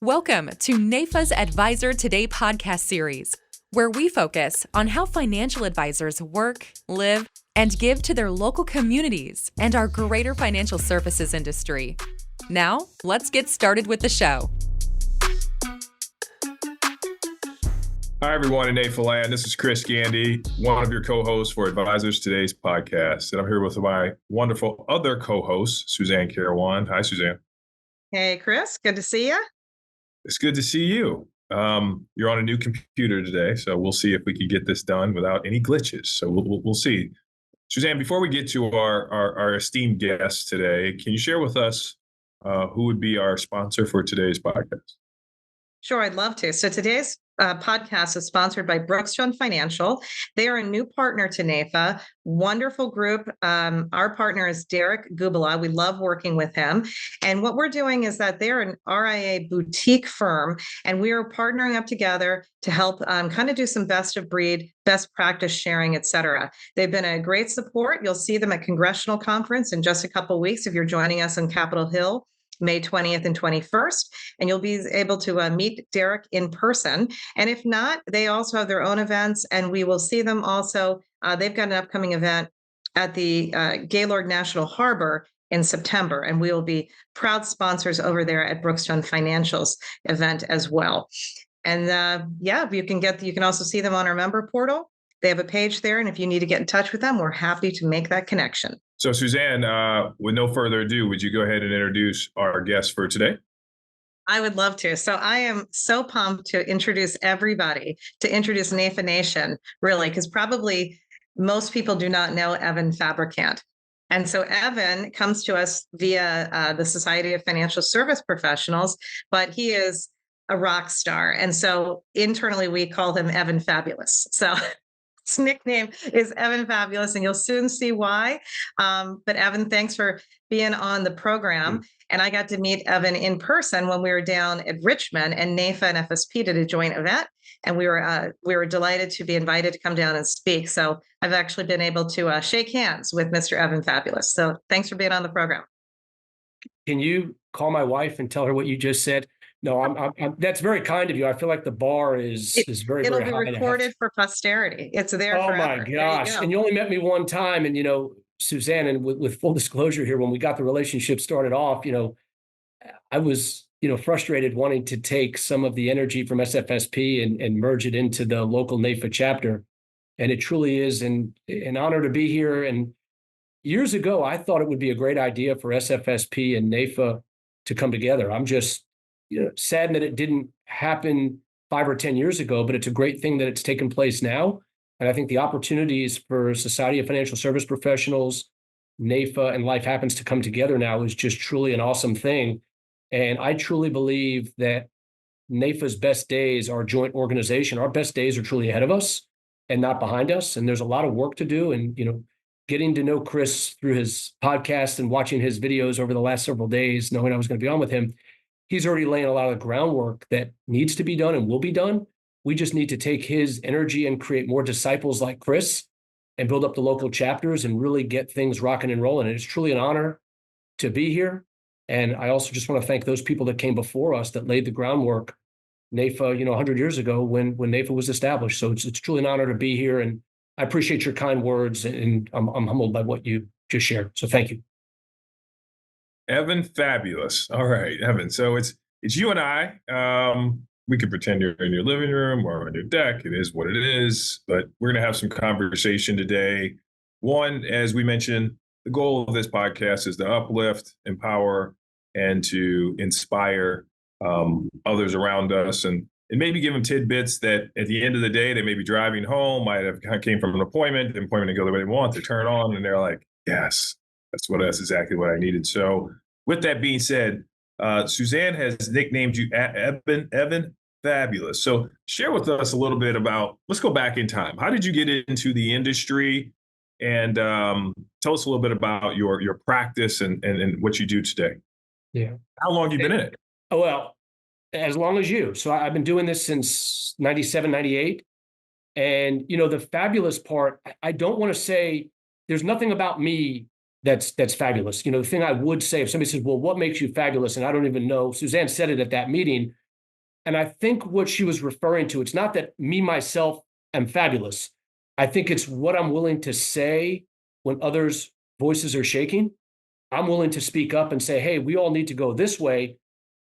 Welcome to NAIFA's Advisor Today podcast series, where we focus on how financial advisors work, live, and give to their local communities and our greater financial services industry. Now, let's get started with the show. Hi, everyone in NAIFA land. This is Chris Gandy, one of your co-hosts for Advisors Today's podcast. And I'm here with my wonderful other co-host, Suzanne Carawan. Hi, Suzanne. Hey, Chris. Good to see you. It's good to see you. You're on a new computer today, so we'll see if we can get this done without any glitches. So we'll see. Suzanne, before we get to our esteemed guest today, can you share with us who would be our sponsor for today's podcast? Sure, I'd love to. So today's podcast is sponsored by Brookstone Financial. They are a new partner to NAIFA. Wonderful group. Our partner is Derek Gubala. We love working with him. And what we're doing is that they're an RIA boutique firm, and we are partnering up together to help kind of do some best of breed, best practice sharing, et cetera. They've been a great support. You'll see them at Congressional Conference in just a couple of weeks if you're joining us on Capitol Hill, May 20th and 21st, and you'll be able to meet Derek in person. And if not, they also have their own events, and we will see them also. They've got an upcoming event at the Gaylord National Harbor in September, and we will be proud sponsors over there at Brookstone Financial's event as well. And you can also see them on our member portal. They have a page there, and if you need to get in touch with them, we're happy to make that connection. So, Suzanne, with no further ado, would you go ahead and introduce our guest for today? I would love to. So I am so pumped to introduce NAIFA Nation, really, because probably most people do not know Evan Fabricant. And so Evan comes to us via the Society of Financial Service Professionals, but he is a rock star. And so internally, we call him Evan Fabulous. So his nickname is Evan Fabulous, and you'll soon see why. But Evan, thanks for being on the program. And I got to meet Evan in person when we were down at Richmond, and NAIFA and FSP did a joint event, and we were delighted to be invited to come down and speak. So I've actually been able to shake hands with Mr. Evan Fabulous. So thanks for being on the program. Can you call my wife and tell her what you just said? No, I'm that's very kind of you. I feel like the bar is very, very high. It'll be recorded for posterity. It's there forever. Oh my gosh. And you only met me one time. And, Suzanne, and with full disclosure here, when we got the relationship started off, I was, frustrated wanting to take some of the energy from SFSP and merge it into the local NAIFA chapter. And it truly is an honor to be here. And years ago, I thought it would be a great idea for SFSP and NAIFA to come together. I'm just saddened that it didn't happen 5 or 10 years ago, but it's a great thing that it's taken place now. And I think the opportunities for Society of Financial Service Professionals, NAIFA, and Life Happens to come together now is just truly an awesome thing. And I truly believe that NAIFA's best days, our joint organization, our best days are truly ahead of us and not behind us. And there's a lot of work to do. And, getting to know Chris through his podcast and watching his videos over the last several days, knowing I was going to be on with him, he's already laying a lot of the groundwork that needs to be done and will be done. We just need to take his energy and create more disciples like Chris and build up the local chapters and really get things rocking and rolling. And it's truly an honor to be here. And I also just want to thank those people that came before us that laid the groundwork, NAIFA, 100 years ago when NAIFA was established. So it's truly an honor to be here. And I appreciate your kind words, and I'm humbled by what you just shared. So thank you. Evan Fabulous. All right, Evan. So it's you and I. We could pretend you're in your living room or on your deck. It is what it is. But we're going to have some conversation today. One, as we mentioned, the goal of this podcast is to uplift, empower, and to inspire others around us, and maybe give them tidbits that at the end of the day, they may be driving home, might have came from an appointment, the appointment didn't go the way they want, they turn on, and they're like, yes, that's exactly what I needed. So with that being said, Suzanne has nicknamed you Evan Fabulous. So share with us a little bit about, let's go back in time. How did you get into the industry? And tell us a little bit about your practice and what you do today. Yeah. How long have you been in it? Oh, well, as long as you. So I've been doing this since 97, 98. And, the fabulous part, I don't want to say there's nothing about me that's fabulous. The thing I would say, if somebody says, well, what makes you fabulous? And I don't even know, Suzanne said it at that meeting, And I think what she was referring to, it's not that me, myself, am fabulous. I think it's what I'm willing to say when others' voices are shaking. I'm willing to speak up and say, hey, we all need to go this way,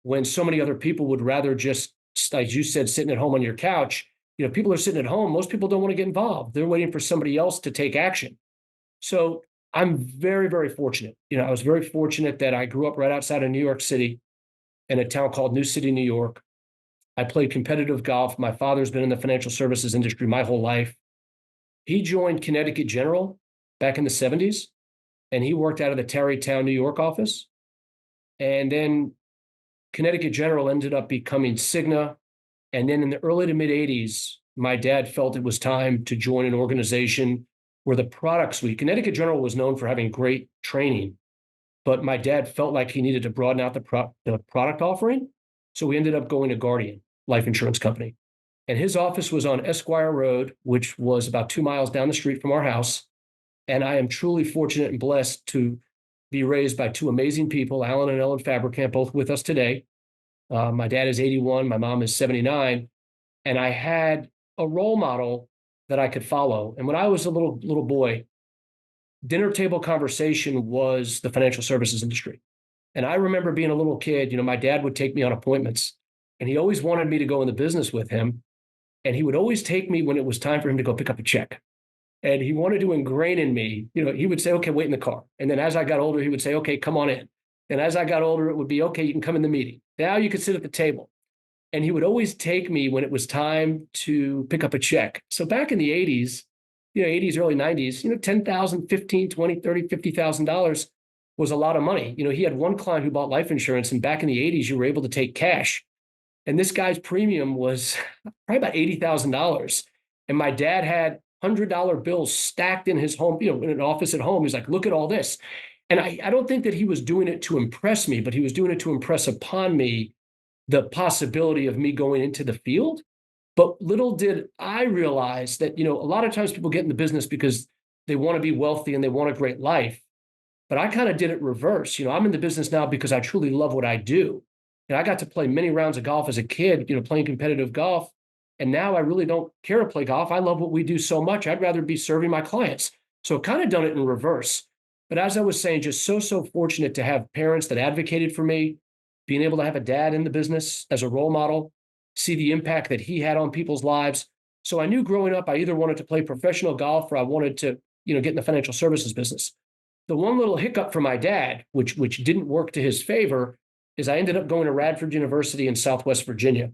when so many other people would rather just, as you said, sitting at home on your couch. People are sitting at home. Most people don't want to get involved. They're waiting for somebody else to take action. So I'm very, very fortunate. I was very fortunate that I grew up right outside of New York City in a town called New City, New York. I played competitive golf. My father's been in the financial services industry my whole life. He joined Connecticut General back in the 70s, and he worked out of the Tarrytown, New York office. And then Connecticut General ended up becoming Cigna. And then in the early to mid 80s, my dad felt it was time to join an organization where the product suite, Connecticut General was known for having great training, but my dad felt like he needed to broaden out the product offering. So we ended up going to Guardian Life Insurance Company. And his office was on Esquire Road, which was about 2 miles down the street from our house. And I am truly fortunate and blessed to be raised by two amazing people, Alan and Ellen Fabricant, both with us today. My dad is 81, my mom is 79. And I had a role model that I could follow. And when I was a little boy, dinner table conversation was the financial services industry. And I remember being a little kid, my dad would take me on appointments, and he always wanted me to go in the business with him. And he would always take me when it was time for him to go pick up a check. And he wanted to ingrain in me, he would say, okay, wait in the car. And then as I got older, he would say, okay, come on in. And as I got older, it would be, okay, you can come in the meeting. Now you can sit at the table. And he would always take me when it was time to pick up a check. So back in the 80s, 80s, early 90s, $10,000, $15,000, $20,000, $30,000, $50,000 was a lot of money. He had one client who bought life insurance, and back in the 80s, you were able to take cash. And this guy's premium was probably about $80,000. And my dad had $100 bills stacked in his home, in an office at home. He's like, look at all this. And I don't think that he was doing it to impress me, but he was doing it to impress upon me the possibility of me going into the field. But little did I realize that, a lot of times people get in the business because they want to be wealthy and they want a great life. But I kind of did it reverse. I'm in the business now because I truly love what I do. And I got to play many rounds of golf as a kid, playing competitive golf. And now I really don't care to play golf. I love what we do so much. I'd rather be serving my clients. So kind of done it in reverse. But as I was saying, just so fortunate to have parents that advocated for me, being able to have a dad in the business as a role model, see the impact that he had on people's lives. So I knew growing up, I either wanted to play professional golf or I wanted to, get in the financial services business. The one little hiccup for my dad, which didn't work to his favor, is I ended up going to Radford University in Southwest Virginia.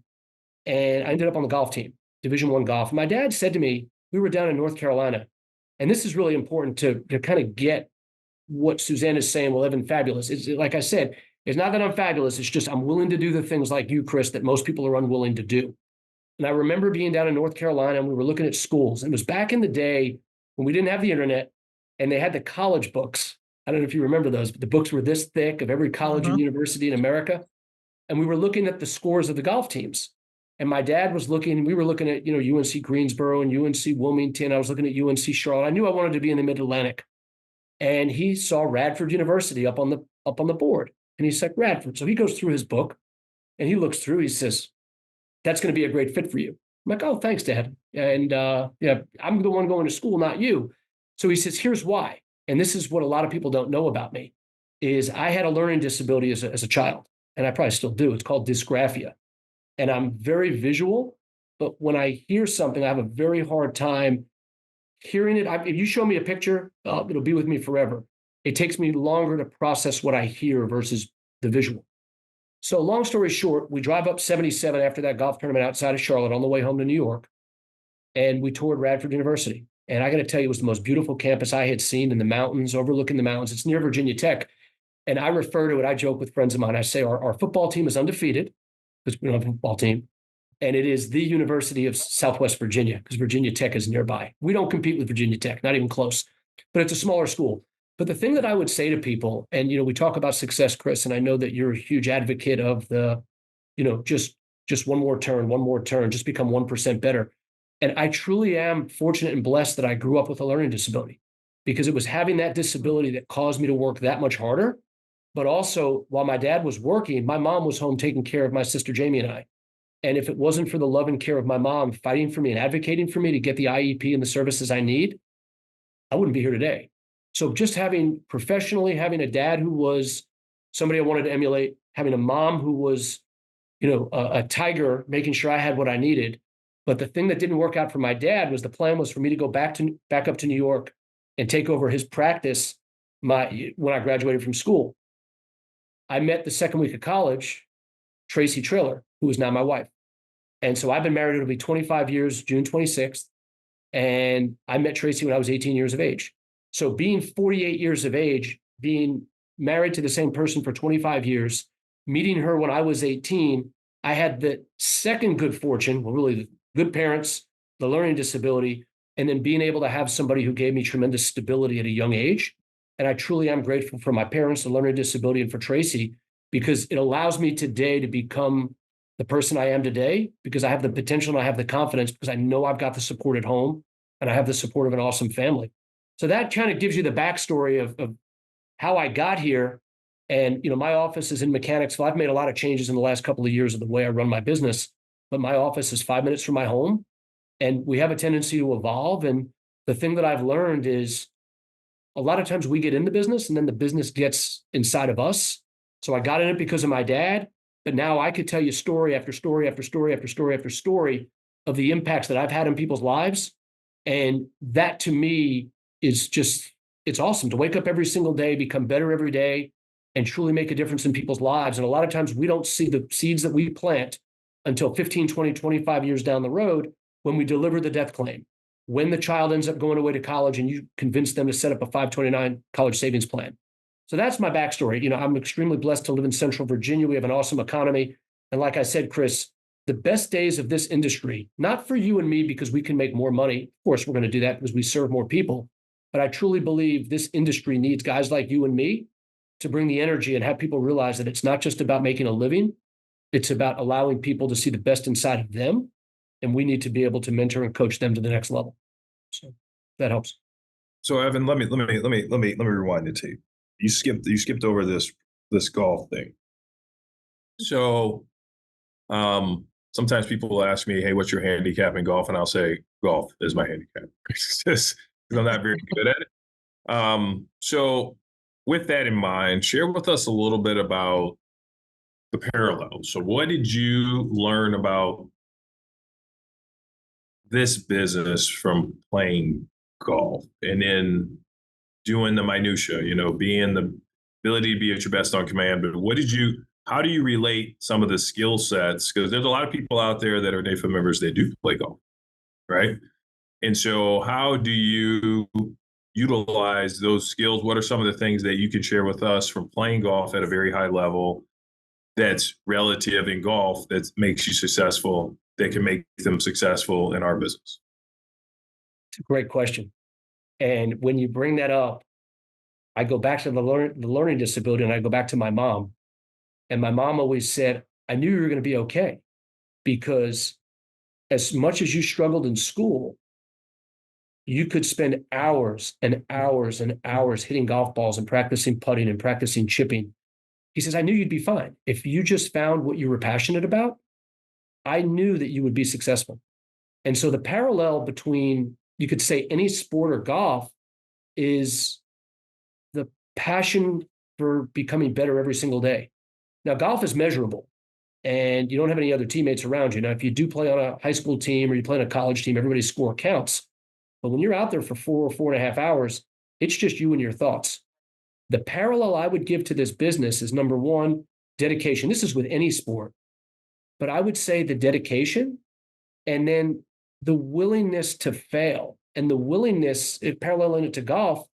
And I ended up on the golf team, Division I golf. And my dad said to me, we were down in North Carolina. And this is really important to kind of get what Suzanne is saying. Well, Evan, fabulous. It's like I said, it's not that I'm fabulous. It's just I'm willing to do the things like you, Chris, that most people are unwilling to do. And I remember being down in North Carolina and we were looking at schools. And it was back in the day when we didn't have the internet and they had the college books. I don't know if you remember those, but the books were this thick of every college and university in America. And we were looking at the scores of the golf teams. And my dad was looking, we were looking at, UNC Greensboro and UNC Wilmington. I was looking at UNC Charlotte. I knew I wanted to be in the Mid-Atlantic. And he saw Radford University up on the board. And he's like, Radford. So he goes through his book and he looks through, he says, that's going to be a great fit for you. I'm like, oh, thanks, Dad. And I'm the one going to school, not you. So he says, here's why. And this is what a lot of people don't know about me, is I had a learning disability as a child, and I probably still do. It's called dysgraphia. And I'm very visual, but when I hear something, I have a very hard time hearing it. If you show me a picture, it'll be with me forever. It takes me longer to process what I hear versus the visual. So long story short, we drive up 77 after that golf tournament outside of Charlotte on the way home to New York, and we toured Radford University. And I got to tell you, it was the most beautiful campus I had seen in the mountains, overlooking the mountains. It's near Virginia Tech. And I refer to it, I joke with friends of mine, I say our football team is undefeated, because we don't have a football team. And it is the University of Southwest Virginia, because Virginia Tech is nearby. We don't compete with Virginia Tech, not even close, but it's a smaller school. But the thing that I would say to people, and, we talk about success, Chris, and I know that you're a huge advocate of the, just one more turn, just become 1% better. And I truly am fortunate and blessed that I grew up with a learning disability, because it was having that disability that caused me to work that much harder. But also, while my dad was working, my mom was home taking care of my sister Jamie and I. And if it wasn't for the love and care of my mom fighting for me and advocating for me to get the IEP and the services I need, I wouldn't be here today. So just having a dad who was somebody I wanted to emulate, having a mom who was, a tiger, making sure I had what I needed. But the thing that didn't work out for my dad was the plan was for me to go back up to New York and take over his practice when I graduated from school. I met the second week of college, Tracy Trailer, who is now my wife. And so I've been married, it'll be 25 years, June 26th. And I met Tracy when I was 18 years of age. So being 48 years of age, being married to the same person for 25 years, meeting her when I was 18, I had the second good fortune, well, really the good parents, the learning disability, and then being able to have somebody who gave me tremendous stability at a young age. And I truly am grateful for my parents, the learning disability, and for Tracy, because it allows me today to become the person I am today, because I have the potential and I have the confidence, because I know I've got the support at home and I have the support of an awesome family. So that kind of gives you the backstory of how I got here. And, my office is in Mechanicsville. I've made a lot of changes in the last couple of years of the way I run my business, but my office is 5 minutes from my home, and we have a tendency to evolve. And the thing that I've learned is a lot of times we get in the business and then the business gets inside of us. So I got in it because of my dad, but now I could tell you story after story after story after story after story of the impacts that I've had in people's lives. And that to me is just, it's awesome to wake up every single day, become better every day, and truly make a difference in people's lives. And a lot of times we don't see the seeds that we plant until 15, 20, 25 years down the road when we deliver the death claim, when the child ends up going away to college and you convince them to set up a 529 college savings plan. So that's my backstory. I'm extremely blessed to live in Central Virginia. We have an awesome economy. And like I said, Chris, the best days of this industry, not for you and me because we can make more money. Of course, we're going to do that because we serve more people. But I truly believe this industry needs guys like you and me to bring the energy and have people realize that it's not just about making a living. It's about allowing people to see the best inside of them. And we need to be able to mentor and coach them to the next level. So that helps. So Evan, let me rewind the tape. You skipped over this golf thing. So sometimes people will ask me, hey, what's your handicap in golf? And I'll say, golf is my handicap. Because I'm not very good at it. So with that in mind, share with us a little bit about the parallels. So what did you learn about this business from playing golf and then doing the minutia, being the ability to be at your best on command? But how do you relate some of the skill sets? Because there's a lot of people out there that are NAIFA members that do play golf, right? And so how do you utilize those skills? What are some of the things that you can share with us from playing golf at a very high level that's relative in golf that makes you successful, that can make them successful in our business? It's a great question. And when you bring that up, I go back to the learning disability, and I go back to my mom. And my mom always said, I knew you were going to be okay, because as much as you struggled in school, you could spend hours and hours and hours hitting golf balls and practicing putting and practicing chipping. He says, I knew you'd be fine. If you just found what you were passionate about, I knew that you would be successful. And so the parallel between, you could say, any sport or golf is the passion for becoming better every single day. Now, golf is measurable, and you don't have any other teammates around you. Now, if you do play on a high school team or you play on a college team, everybody's score counts. But when you're out there for 4.5 hours, it's just you and your thoughts. The parallel I would give to this business is, number one, dedication. This is with any sport, but I would say the dedication, and then the willingness to fail, and the willingness, paralleling it to golf.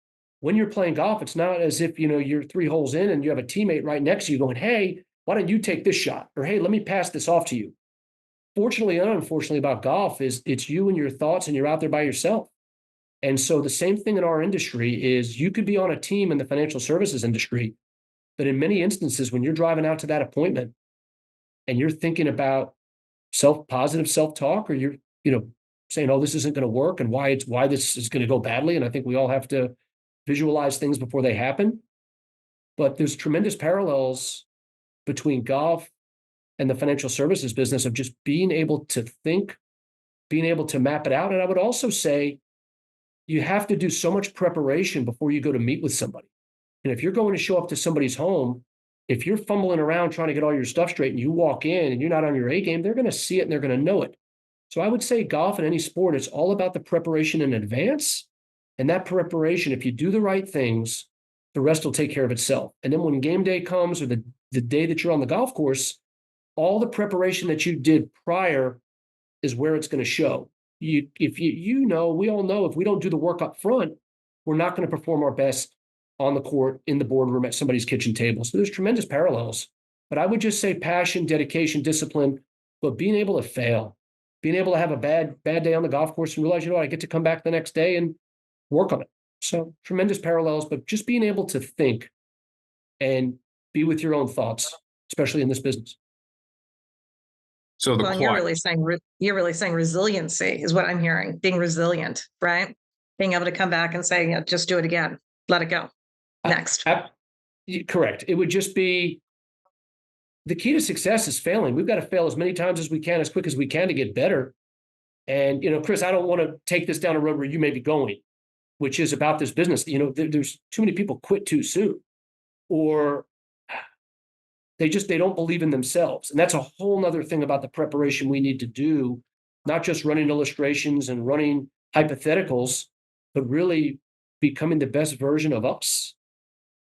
When you're playing golf, it's not as if, you're 3 holes in and you have a teammate right next to you going, hey, why don't you take this shot? Or, hey, let me pass this off to you. Fortunately and unfortunately about golf is it's you and your thoughts, and you're out there by yourself. And so the same thing in our industry is you could be on a team in the financial services industry, but in many instances, when you're driving out to that appointment and you're thinking about positive self-talk, or you're, saying, oh, this isn't going to work, and why this is going to go badly. And I think we all have to visualize things before they happen. But there's tremendous parallels between golf and the financial services business of just being able to think, being able to map it out. And I would also say you have to do so much preparation before you go to meet with somebody. And if you're going to show up to somebody's home, if you're fumbling around trying to get all your stuff straight and you walk in and you're not on your A game, they're going to see it and they're going to know it. So I would say golf and any sport, it's all about the preparation in advance. And that preparation, if you do the right things, the rest will take care of itself. And then when game day comes or the day that you're on the golf course, all the preparation that you did prior is where it's going to show. We all know if we don't do the work up front, we're not going to perform our best on the court, in the boardroom, at somebody's kitchen table. So there's tremendous parallels. But I would just say passion, dedication, discipline, but being able to fail, being able to have a bad day on the golf course and realize, I get to come back the next day and work on it. So tremendous parallels, but just being able to think and be with your own thoughts, especially in this business. So you're really saying resiliency is what I'm hearing. Being resilient, right? Being able to come back and say, just do it again. Let it go. Next. Correct. It would just be the key to success is failing. We've got to fail as many times as we can, as quick as we can to get better. And, Chris, I don't want to take this down a road where you may be going, which is about this business. There's too many people quit too soon, or they don't believe in themselves. And that's a whole nother thing about the preparation we need to do, not just running illustrations and running hypotheticals, but really becoming the best version of us.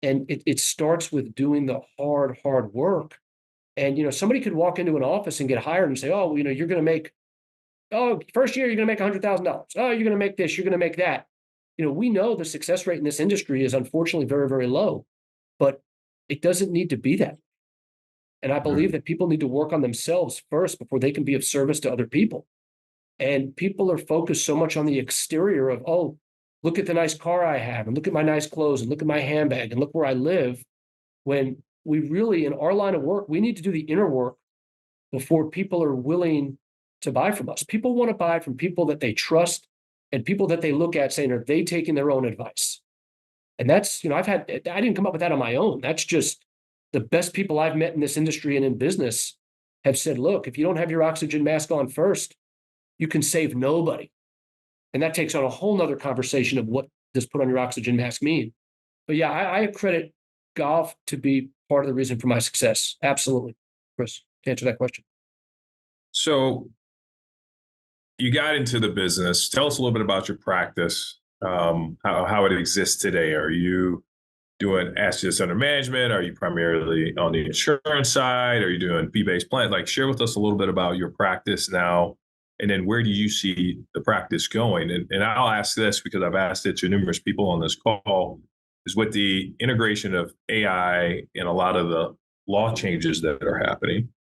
And it starts with doing the hard work. And, somebody could walk into an office and get hired and say, you're going to make, first year, you're going to make $100,000. Oh, you're going to make this, you're going to make that. We know the success rate in this industry is unfortunately very, very low, but it doesn't need to be that. And I believe that people need to work on themselves first before they can be of service to other people. And people are focused so much on the exterior of, look at the nice car I have, and look at my nice clothes, and look at my handbag, and look where I live. When we really, in our line of work, we need to do the inner work before people are willing to buy from us. People want to buy from people that they trust and people that they look at saying, are they taking their own advice? And that's, I didn't come up with that on my own. That's just the best people I've met in this industry and in business have said, look, if you don't have your oxygen mask on first, you can save nobody. And that takes on a whole nother conversation of what does put on your oxygen mask mean. But yeah, I credit golf to be part of the reason for my success. Absolutely. Chris, to answer that question. So you got into the business. Tell us a little bit about your practice, how it exists today. Are you doing assets under management? Are you primarily on the insurance side? Are you doing fee-based plans? Share with us a little bit about your practice now. And then where do you see the practice going? And I'll ask this because I've asked it to numerous people on this call, is with the integration of AI and a lot of the law changes that are happening,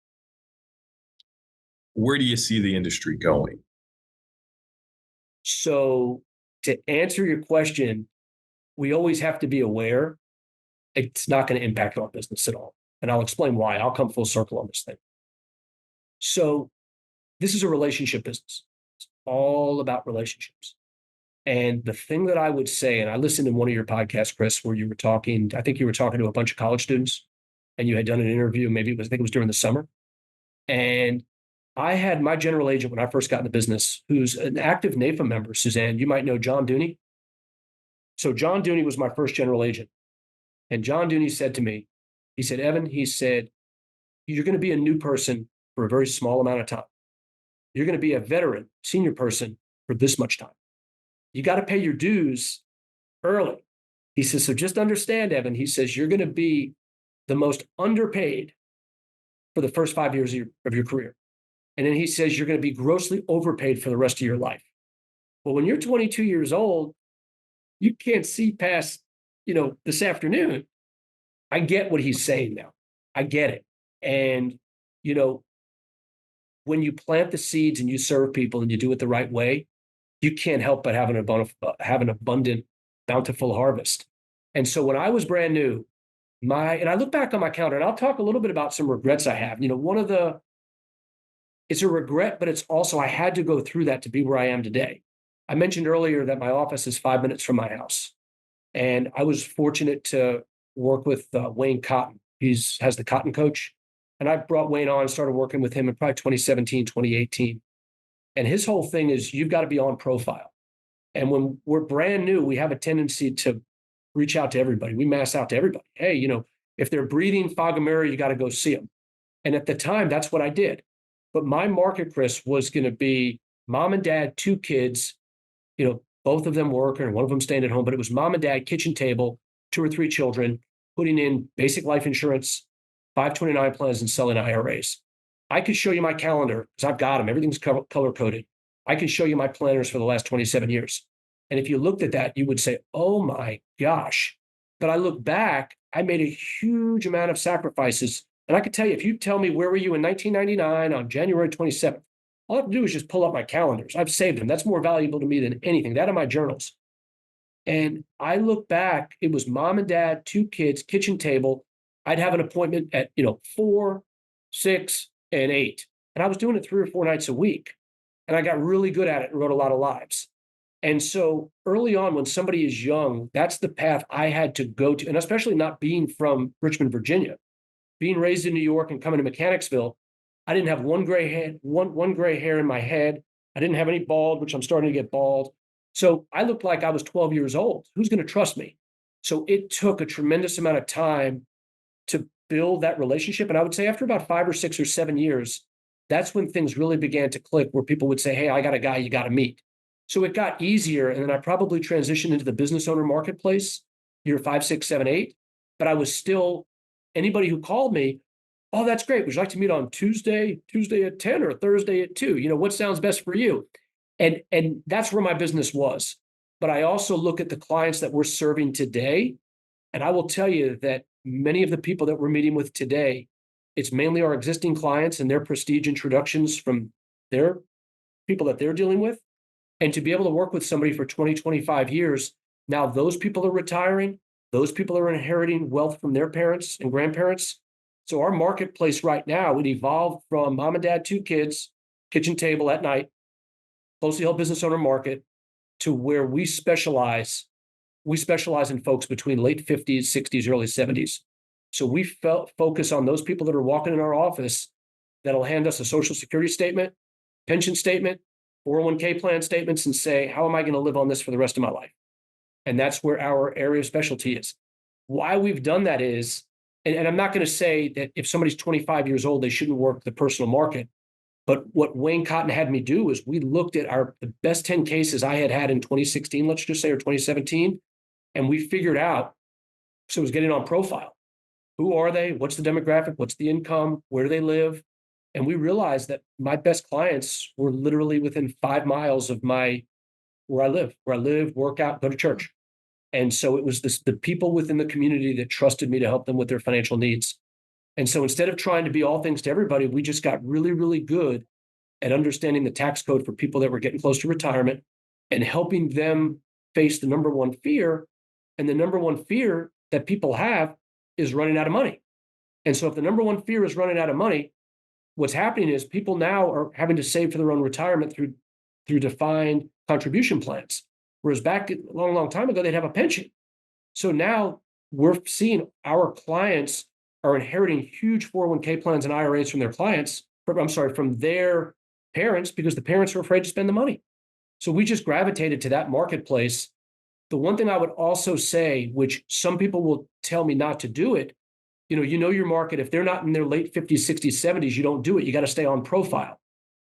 where do you see the industry going? So to answer your question, we always have to be aware it's not going to impact our business at all. And I'll explain why. I'll come full circle on this thing. So this is a relationship business. It's all about relationships. And the thing that I would say, and I listened in one of your podcasts, Chris, where you were talking, I think you were talking to a bunch of college students and you had done an interview, I think it was during the summer. And I had my general agent when I first got in the business, who's an active NAIFA member, Suzanne, you might know John Dooney. So John Dooney was my first general agent. And John Dooney said to me, he said, Evan, you're going to be a new person for a very small amount of time. You're going to be a veteran, senior person for this much time. You got to pay your dues early. He says, so just understand, Evan, he says, you're going to be the most underpaid for the first 5 years of your career. And then he says, you're going to be grossly overpaid for the rest of your life. Well, when you're 22 years old, you can't see past, this afternoon. I get what he's saying now. I get it. And, when you plant the seeds and you serve people and you do it the right way, you can't help but have an abundant, bountiful harvest. And so when I was brand new, and I look back on my calendar, and I'll talk a little bit about some regrets I have. It's a regret, but it's also, I had to go through that to be where I am today. I mentioned earlier that my office is 5 minutes from my house. And I was fortunate to work with Wayne Cotton. He has the Cotton Coach. And I brought Wayne on and started working with him in probably 2017, 2018. And his whole thing is you've got to be on profile. And when we're brand new, we have a tendency to reach out to everybody. We mass out to everybody. Hey, if they're breathing fog and mirror, you got to go see them. And at the time, that's what I did. But my market, Chris, was going to be mom and dad, 2 kids, both of them working, one of them staying at home, but it was mom and dad, kitchen table, 2 or 3 children, putting in basic life insurance, 529 plans, and selling IRAs. I could show you my calendar because I've got them. Everything's color coded. I can show you my planners for the last 27 years. And if you looked at that, you would say, oh my gosh. But I look back, I made a huge amount of sacrifices. And I could tell you, if you tell me where were you in 1999 on January 27th, all I have to do is just pull up my calendars. I've saved them. That's more valuable to me than anything. That are my journals. And I look back, it was mom and dad, 2 kids, kitchen table. I'd have an appointment at, 4, 6, and 8. And I was doing it 3 or 4 nights a week. And I got really good at it and wrote a lot of lives. And so early on, when somebody is young, that's the path I had to go to. And especially not being from Richmond, Virginia, being raised in New York and coming to Mechanicsville, I didn't have one gray hair in my head. I didn't have any bald, which I'm starting to get bald. So I looked like I was 12 years old. Who's going to trust me? So it took a tremendous amount of time to build that relationship. And I would say after about 5 or 6 or 7 years, that's when things really began to click, where people would say, hey, I got a guy you got to meet. So it got easier. And then I probably transitioned into the business owner marketplace year 5, 6, 7, 8. But I was still, anybody who called me, oh, that's great. Would you like to meet on Tuesday at 10 or Thursday at 2? What sounds best for you? And that's where my business was. But I also look at the clients that we're serving today. And I will tell you that many of the people that we're meeting with today, it's mainly our existing clients and their prestige introductions from their people that they're dealing with. And to be able to work with somebody for 20, 25 years, now those people are retiring. Those people are inheriting wealth from their parents and grandparents. So our marketplace right now, it evolved from mom and dad, 2 kids, kitchen table at night, closely held business owner market, to where we specialize. We specialize in folks between late 50s, 60s, early 70s. So we focus on those people that are walking in our office that'll hand us a social security statement, pension statement, 401k plan statements, and say, how am I going to live on this for the rest of my life? And that's where our area of specialty is. Why we've done that is, and I'm not going to say that if somebody's 25 years old, they shouldn't work the personal market. But what Wayne Cotton had me do is we looked at the best 10 cases I had in 2016, let's just say, or 2017, and we figured out, so it was getting on profile. Who are they? What's the demographic? What's the income? Where do they live? And we realized that my best clients were literally within 5 miles of where I live, work out, go to church. And so it was the people within the community that trusted me to help them with their financial needs. And so instead of trying to be all things to everybody, we just got really, really good at understanding the tax code for people that were getting close to retirement and helping them face the number one fear. And the number one fear that people have is running out of money. And so if the number one fear is running out of money, what's happening is people now are having to save for their own retirement through defined contribution plans. Whereas back a long, long time ago, they'd have a pension. So now we're seeing our clients are inheriting huge 401k plans and IRAs from their from their parents, because the parents are afraid to spend the money. So we just gravitated to that marketplace. The one thing I would also say, which some people will tell me not to do it, you know your market. If they're not in their late 50s, 60s, 70s, you don't do it. You got to stay on profile.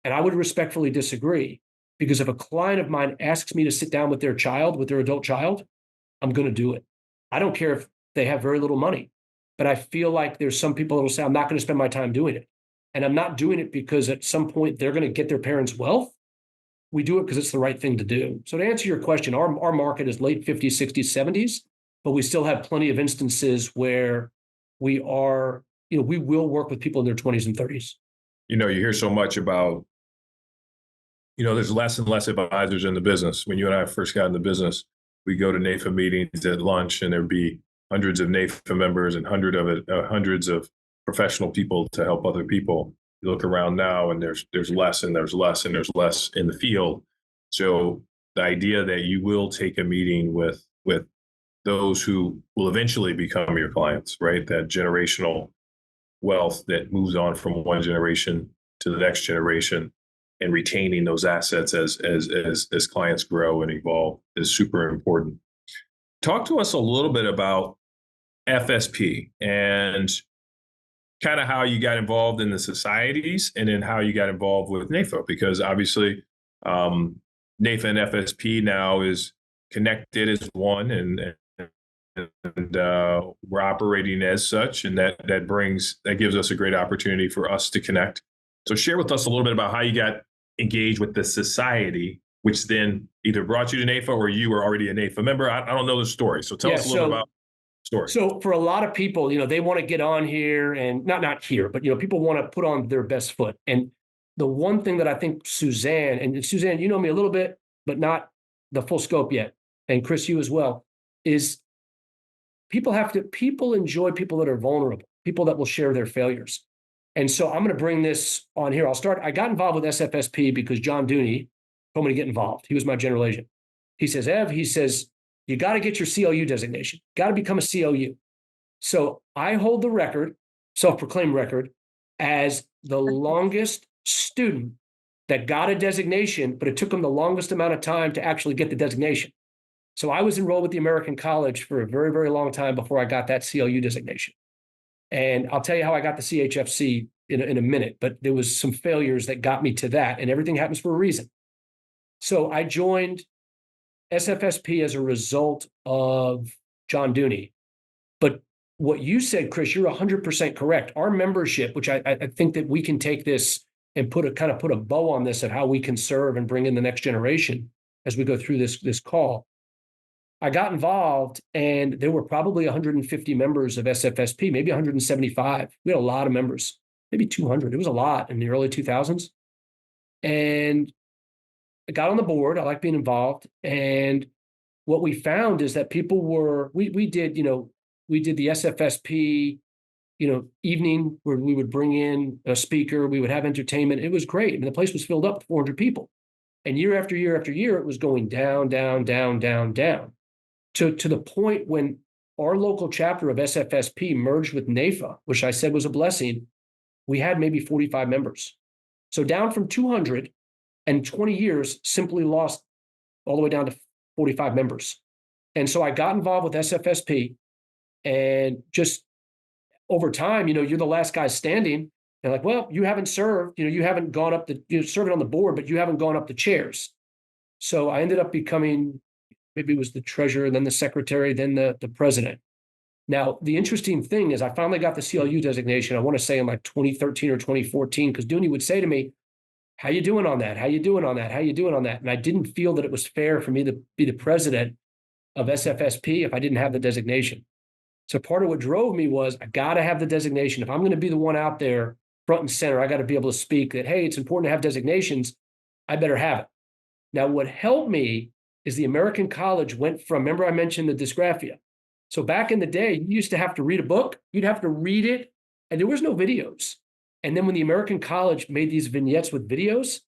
And I would respectfully disagree, because if a client of mine asks me to sit down with their adult child, I'm going to do it. I don't care if they have very little money, but I feel like there's some people that will say, I'm not going to spend my time doing it. And I'm not doing it because at some point they're going to get their parents' wealth. We do it because it's the right thing to do. So to answer your question, our market is late 50s, 60s, 70s, but we still have plenty of instances where we are, we will work with people in their 20s and 30s. You hear so much about, there's less and less advisors in the business. When you and I first got in the business, we go to NAIFA meetings at lunch, and there'd be hundreds of NAIFA members and hundreds of professional people to help other people. You look around now, and there's less and there's less and there's less in the field. So the idea that you will take a meeting with those who will eventually become your clients, right? That generational wealth that moves on from one generation to the next generation, and retaining those assets as clients grow and evolve is super important. Talk to us a little bit about FSP and kind of how you got involved in the societies, and then how you got involved with NAIFA, because obviously NAIFA and FSP now is connected as one, and we're operating as such, and that gives us a great opportunity for us to connect. So share with us a little bit about how you got engaged with the society, which then either brought you to NAIFA or you were already a NAIFA member. I don't know the story, so tell us a little bit about the story. So for a lot of people, they want to get on here, and not here, but people want to put on their best foot. And the one thing that I think Suzanne, you know me a little bit, but not the full scope yet, and Chris, you as well, is people enjoy people that are vulnerable, people that will share their failures. And so I'm going to bring this on here. I got involved with SFSP because John Dooney told me to get involved. He was my general agent. He says, Ev, you got to get your CLU designation, got to become a CLU. So I hold the record, self-proclaimed record, as the longest student that got a designation, but it took them the longest amount of time to actually get the designation. So I was enrolled with the American College for a very, very long time before I got that CLU designation. And I'll tell you how I got the ChFC in a minute, but there was some failures that got me to that, and everything happens for a reason. So I joined SFSP as a result of John Dooney. But what you said, Chris, you're 100% correct. Our membership, which I think that we can take this and put a bow on this of how we can serve and bring in the next generation as we go through this call. I got involved, and there were probably 150 members of SFSP, maybe 175. We had a lot of members, maybe 200. It was a lot in the early 2000s. And I got on the board. I like being involved. And what we found is that people we did the SFSP, evening where we would bring in a speaker, we would have entertainment. It was great. I mean, the place was filled up with 400 people. And year after year after year, it was going down, down, down, down, down. To the point when our local chapter of SFSP merged with NAIFA, which I said was a blessing, we had maybe 45 members. So down from 200 and 20 years, simply lost all the way down to 45 members. And so I got involved with SFSP, and just over time, you're the last guy standing. They're like, well, you haven't served, you haven't gone up you're serving on the board, but you haven't gone up the chairs. So I ended up becoming, maybe it was the treasurer, then the secretary, then the president. Now, the interesting thing is I finally got the CLU designation, I want to say in like 2013 or 2014, because Dooney would say to me, how you doing on that? How you doing on that? How you doing on that? And I didn't feel that it was fair for me to be the president of SFSP if I didn't have the designation. So part of what drove me was I got to have the designation. If I'm going to be the one out there front and center, I got to be able to speak that, hey, it's important to have designations. I better have it. Now, what helped me is the American College went from, remember I mentioned the dysgraphia. So back in the day, you used to have to read a book, you'd have to read it, and there was no videos. And then when the American College made these vignettes with videos,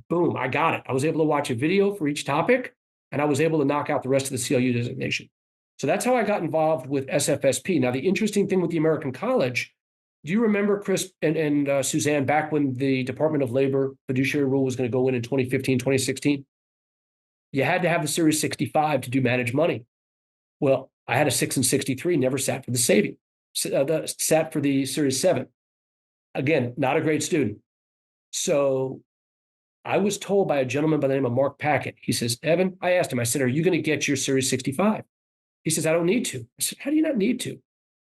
boom, I got it. I was able to watch a video for each topic, and I was able to knock out the rest of the CLU designation. So that's how I got involved with SFSP. Now, the interesting thing with the American College, do you remember, Chris and Suzanne, back when the Department of Labor fiduciary rule was going to go in 2015, 2016? You had to have the Series 65 to do managed money. Well, I had a 6 and 63, never sat for the saving, sat for the Series 7. Again, not a great student. So I was told by a gentleman by the name of Mark Packett. He says, Evan, I asked him, I said, are you going to get your Series 65? He says, I don't need to. I said, how do you not need to?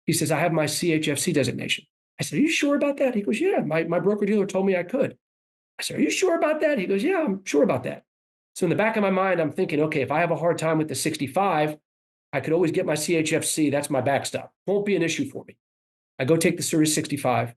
He says, I have my ChFC designation. I said, are you sure about that? He goes, yeah, my broker dealer told me I could. I said, are you sure about that? He goes, yeah, I'm sure about that. So in the back of my mind, I'm thinking, okay, if I have a hard time with the 65, I could always get my ChFC. That's my backstop. Won't be an issue for me. I go take the Series 65,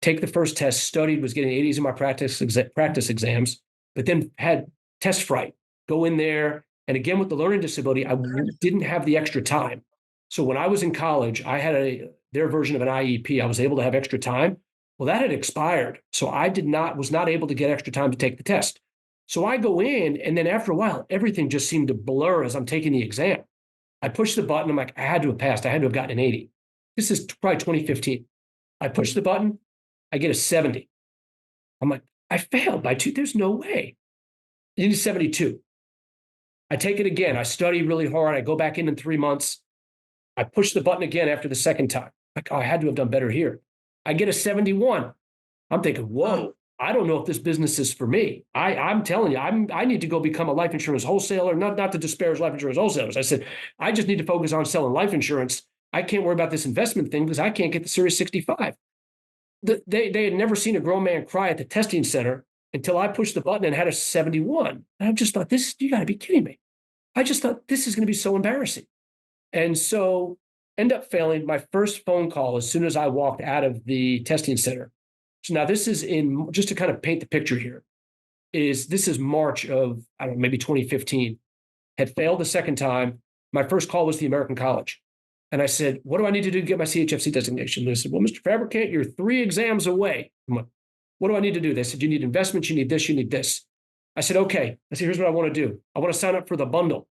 take the first test, studied, was getting 80s in my practice exams, but then had test fright. Go in there. And again, with the learning disability, I didn't have the extra time. So when I was in college, I had their version of an IEP. I was able to have extra time. Well, that had expired. So I was not able to get extra time to take the test. So I go in, and then after a while, everything just seemed to blur as I'm taking the exam. I push the button. I'm like, I had to have passed. I had to have gotten an 80. This is probably 2015. I push the button, I get a 70. I'm like, I failed by 2. There's no way. You need 72. I take it again. I study really hard. I go back in 3 months. I push the button again after the second time. Like, oh, I had to have done better here. I get a 71. I'm thinking, whoa, I don't know if this business is for me. I'm telling you, I need to go become a life insurance wholesaler, not to disparage life insurance wholesalers. I said, I just need to focus on selling life insurance. I can't worry about this investment thing because I can't get the Series 65. They had never seen a grown man cry at the testing center until I pushed the button and had a 71. And I just thought, you got to be kidding me. I just thought this is going to be so embarrassing. And so end up failing my first phone call as soon as I walked out of the testing center. So now this is just to kind of paint the picture here, this is March of, I don't know, maybe 2015. Had failed the second time. My first call was the American College. And I said, what do I need to do to get my ChFC designation? And they said, well, Mr. Fabricant, you're 3 exams away. I'm like, what do I need to do? They said, you need investments, you need this, you need this. I said, okay. I said, here's what I want to do. I want to sign up for the bundle.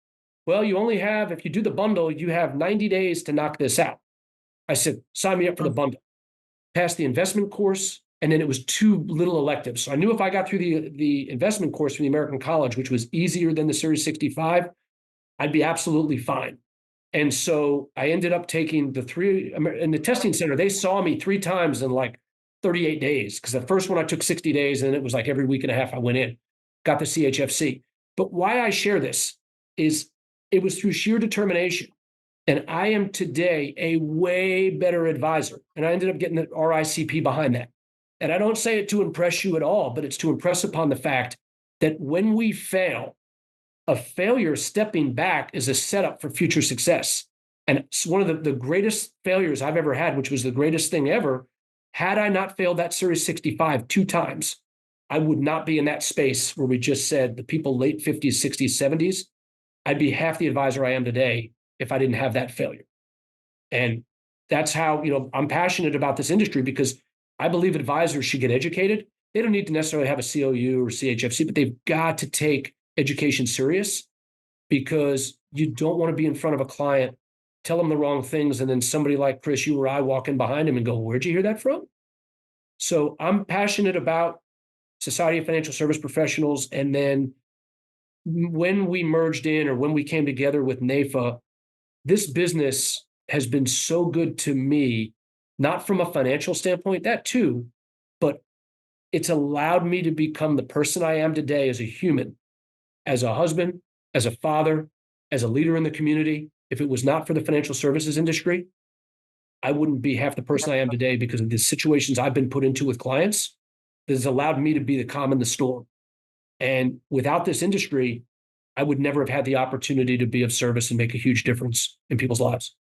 Well, you only have, if you do the bundle, you have 90 days to knock this out. I said, sign me up for the bundle. Passed the investment course, and then it was 2 little electives. So I knew if I got through the investment course from the American College, which was easier than the Series 65, I'd be absolutely fine. And so I ended up taking the 3 in the testing center. They saw me 3 times in like 38 days, because the first one I took 60 days, and it was like every week and a half I went in, got the ChFC. But why I share this is it was through sheer determination. And I am today a way better advisor. And I ended up getting the RICP behind that. And I don't say it to impress you at all, but it's to impress upon the fact that when we fail, a failure stepping back is a setup for future success. And it's one of the greatest failures I've ever had, which was the greatest thing ever. Had I not failed that Series 65 2 times, I would not be in that space where we just said the people late 50s, 60s, 70s. I'd be half the advisor I am today if I didn't have that failure. And that's how, I'm passionate about this industry, because I believe advisors should get educated. They don't need to necessarily have a COU or ChFC, but they've got to take education serious, because you don't want to be in front of a client, tell them the wrong things, and then somebody like Chris, you or I, walk in behind him and go, where'd you hear that from? So I'm passionate about Society of Financial Service Professionals. And then when we merged in, or when we came together with NAIFA, this business has been so good to me, not from a financial standpoint, that too, but it's allowed me to become the person I am today as a human, as a husband, as a father, as a leader in the community. If it was not for the financial services industry, I wouldn't be half the person I am today, because of the situations I've been put into with clients that has allowed me to be the calm in the storm. And without this industry, I would never have had the opportunity to be of service and make a huge difference in people's lives.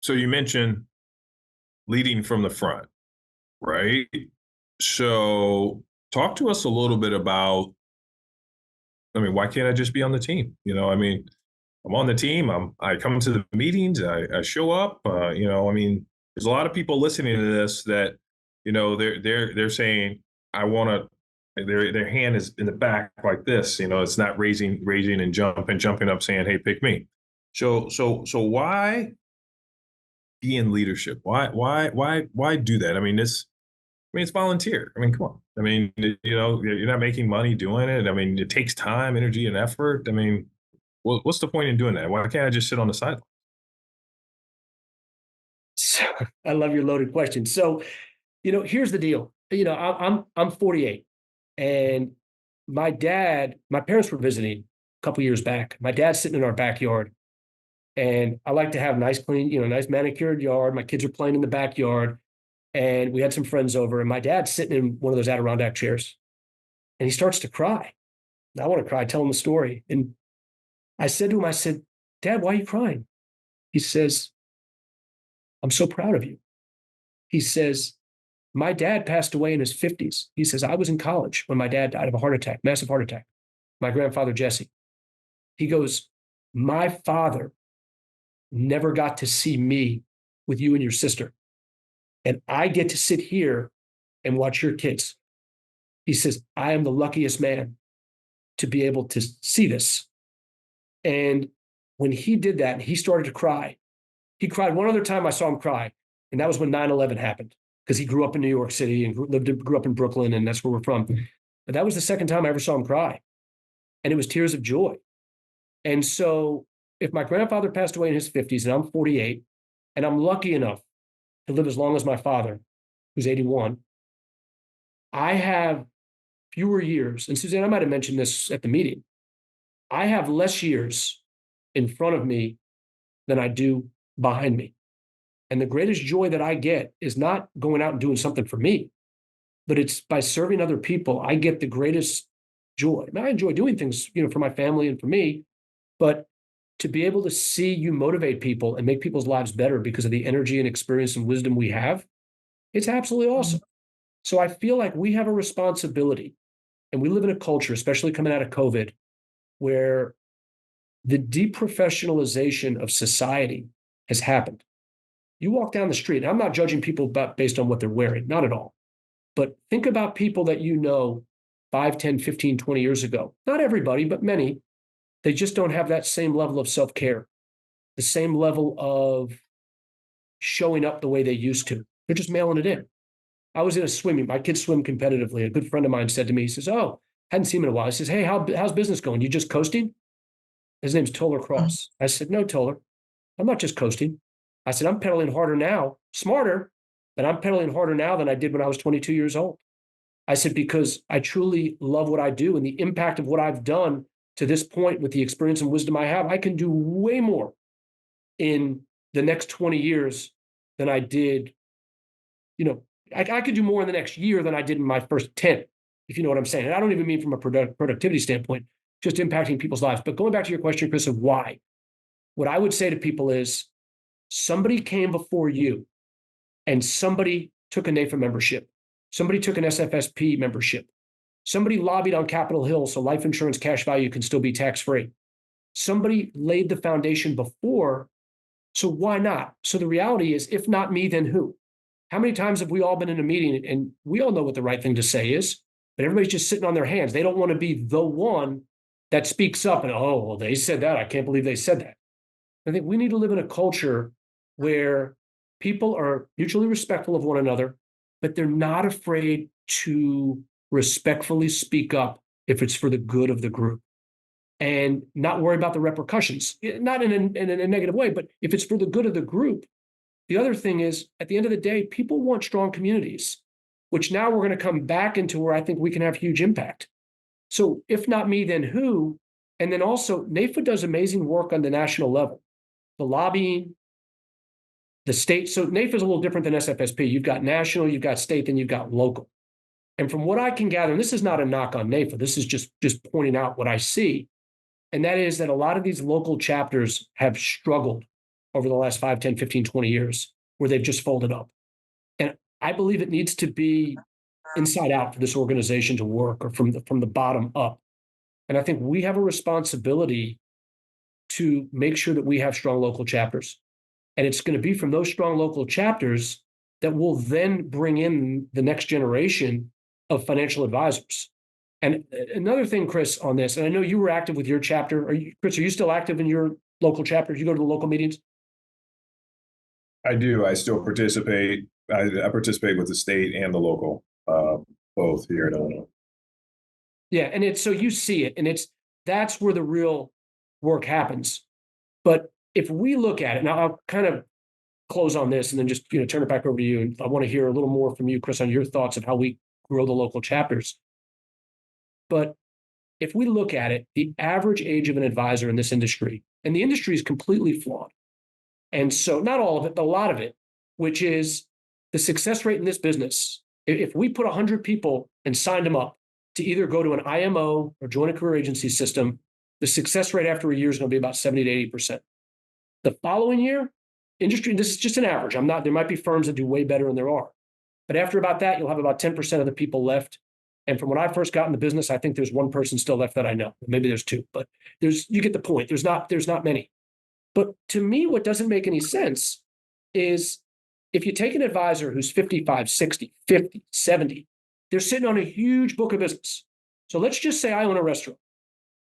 So you mentioned leading from the front, right? So talk to us a little bit about, why can't I just be on the team? I'm on the team. I come to the meetings. I show up. There's a lot of people listening to this that, they're saying, I want to. Their hand is in the back like this. It's not raising and jumping up, saying, "Hey, pick me." So why be in leadership? Why do that? It's volunteer. Come on. You're not making money doing it. It takes time, energy, and effort. What's the point in doing that? Why can't I just sit on the sideline? So, I love your loaded question. So, here's the deal. I'm 48, and my parents were visiting a couple years back. My dad's sitting in our backyard, and I like to have nice, clean, nice manicured yard. My kids are playing in the backyard, and we had some friends over, and my dad's sitting in one of those Adirondack chairs, and he starts to cry. And I want to cry, tell him the story. And I said to him, Dad, why are you crying? He says, I'm so proud of you. He says, my dad passed away in his 50s. He says, I was in college when my dad died of a heart attack, massive heart attack. My grandfather, Jesse. He goes, my father never got to see me with you and your sister. And I get to sit here and watch your kids. He says, I am the luckiest man to be able to see this. And when he did that, he started to cry. He cried one other time I saw him cry. And that was when 9/11 happened, because he grew up in New York City and grew up in Brooklyn, and that's where we're from. But that was the second time I ever saw him cry. And it was tears of joy. And so if my grandfather passed away in his 50s and I'm 48, and I'm lucky enough to live as long as my father, who's 81, I have fewer years. And Suzanne, I might have mentioned this at the meeting. I have less years in front of me than I do behind me. And the greatest joy that I get is not going out and doing something for me, but it's by serving other people. I get the greatest joy. I enjoy doing things, for my family and for me, but to be able to see you motivate people and make people's lives better because of the energy and experience and wisdom we have, it's absolutely awesome. So I feel like we have a responsibility, and we live in a culture, especially coming out of COVID, where the deprofessionalization of society has happened. You walk down the street, and I'm not judging people based on what they're wearing, not at all. But think about people that 5, 10, 15, 20 years ago. Not everybody, but many. They just don't have that same level of self-care, the same level of showing up the way they used to. They're just mailing it in. I was in a swimming, my kids swim competitively. A good friend of mine said to me, he says, "Oh, hadn't seen him in a while." He says, "Hey, how's business going? You just coasting?" His name's Toller Cross. I said, "No, Toller, I'm not just coasting." I said, "I'm pedaling harder now, smarter, but I'm pedaling harder now than I did when I was 22 years old." I said, because I truly love what I do, and the impact of what I've done to this point with the experience and wisdom I have, I can do way more in the next 20 years than I did. I could do more in the next year than I did in my first 10, if you know what I'm saying. And I don't even mean from a productivity standpoint, just impacting people's lives. But going back to your question, Chris, of why, what I would say to people is somebody came before you and somebody took a NAIFA membership. Somebody took an SFSP membership. Somebody lobbied on Capitol Hill so life insurance cash value can still be tax-free. Somebody laid the foundation before, so why not? So the reality is, if not me, then who? How many times have we all been in a meeting and we all know what the right thing to say is, but everybody's just sitting on their hands. They don't want to be the one that speaks up and, "Oh, well, they said that. I can't believe they said that." I think we need to live in a culture where people are mutually respectful of one another, but they're not afraid to respectfully speak up if it's for the good of the group, and not worry about the repercussions, not in a negative way, but if it's for the good of the group. The other thing is, at the end of the day, people want strong communities, which now we're going to come back into where I think we can have huge impact. So if not me, then who? And then also, NAIFA does amazing work on the national level, the lobbying, the state. So NAIFA is a little different than SFSP. You've got national, you've got state, then you've got local. And from what I can gather, and this is not a knock on NAIFA, this is just pointing out what I see, and that is that a lot of these local chapters have struggled over the last 5, 10, 15, 20 years, where they've just folded up. And I believe it needs to be inside out for this organization to work, or from the bottom up. And I think we have a responsibility to make sure that we have strong local chapters. And it's going to be from those strong local chapters that will then bring in the next generation of financial advisors. And another thing, Chris, on this, and I know you were active with your chapter. Chris, are you still active in your local chapter? Do you go to the local meetings? I do. I still participate. I participate with the state and the local, both here in Illinois. Yeah, and so you see it, and that's where the real work happens. But if we look at it, now I'll kind of close on this and then just turn it back over to you. And I want to hear a little more from you, Chris, on your thoughts of how we grow the local chapters. But if we look at it, the average age of an advisor in this industry, and the industry is completely flawed. And so not all of it, but a lot of it, which is the success rate in this business. If we put 100 people and signed them up to either go to an IMO or join a career agency system, the success rate after a year is going to be about 70 to 80%. The following year, industry, this is just an average. There might be firms that do way better, and there are. But after about that, you'll have about 10% of the people left. And from when I first got in the business, I think there's one person still left that I know. Maybe there's two, but you get the point. There's not many. But to me, what doesn't make any sense is if you take an advisor who's 55, 60, 50, 70, they're sitting on a huge book of business. So let's just say I own a restaurant,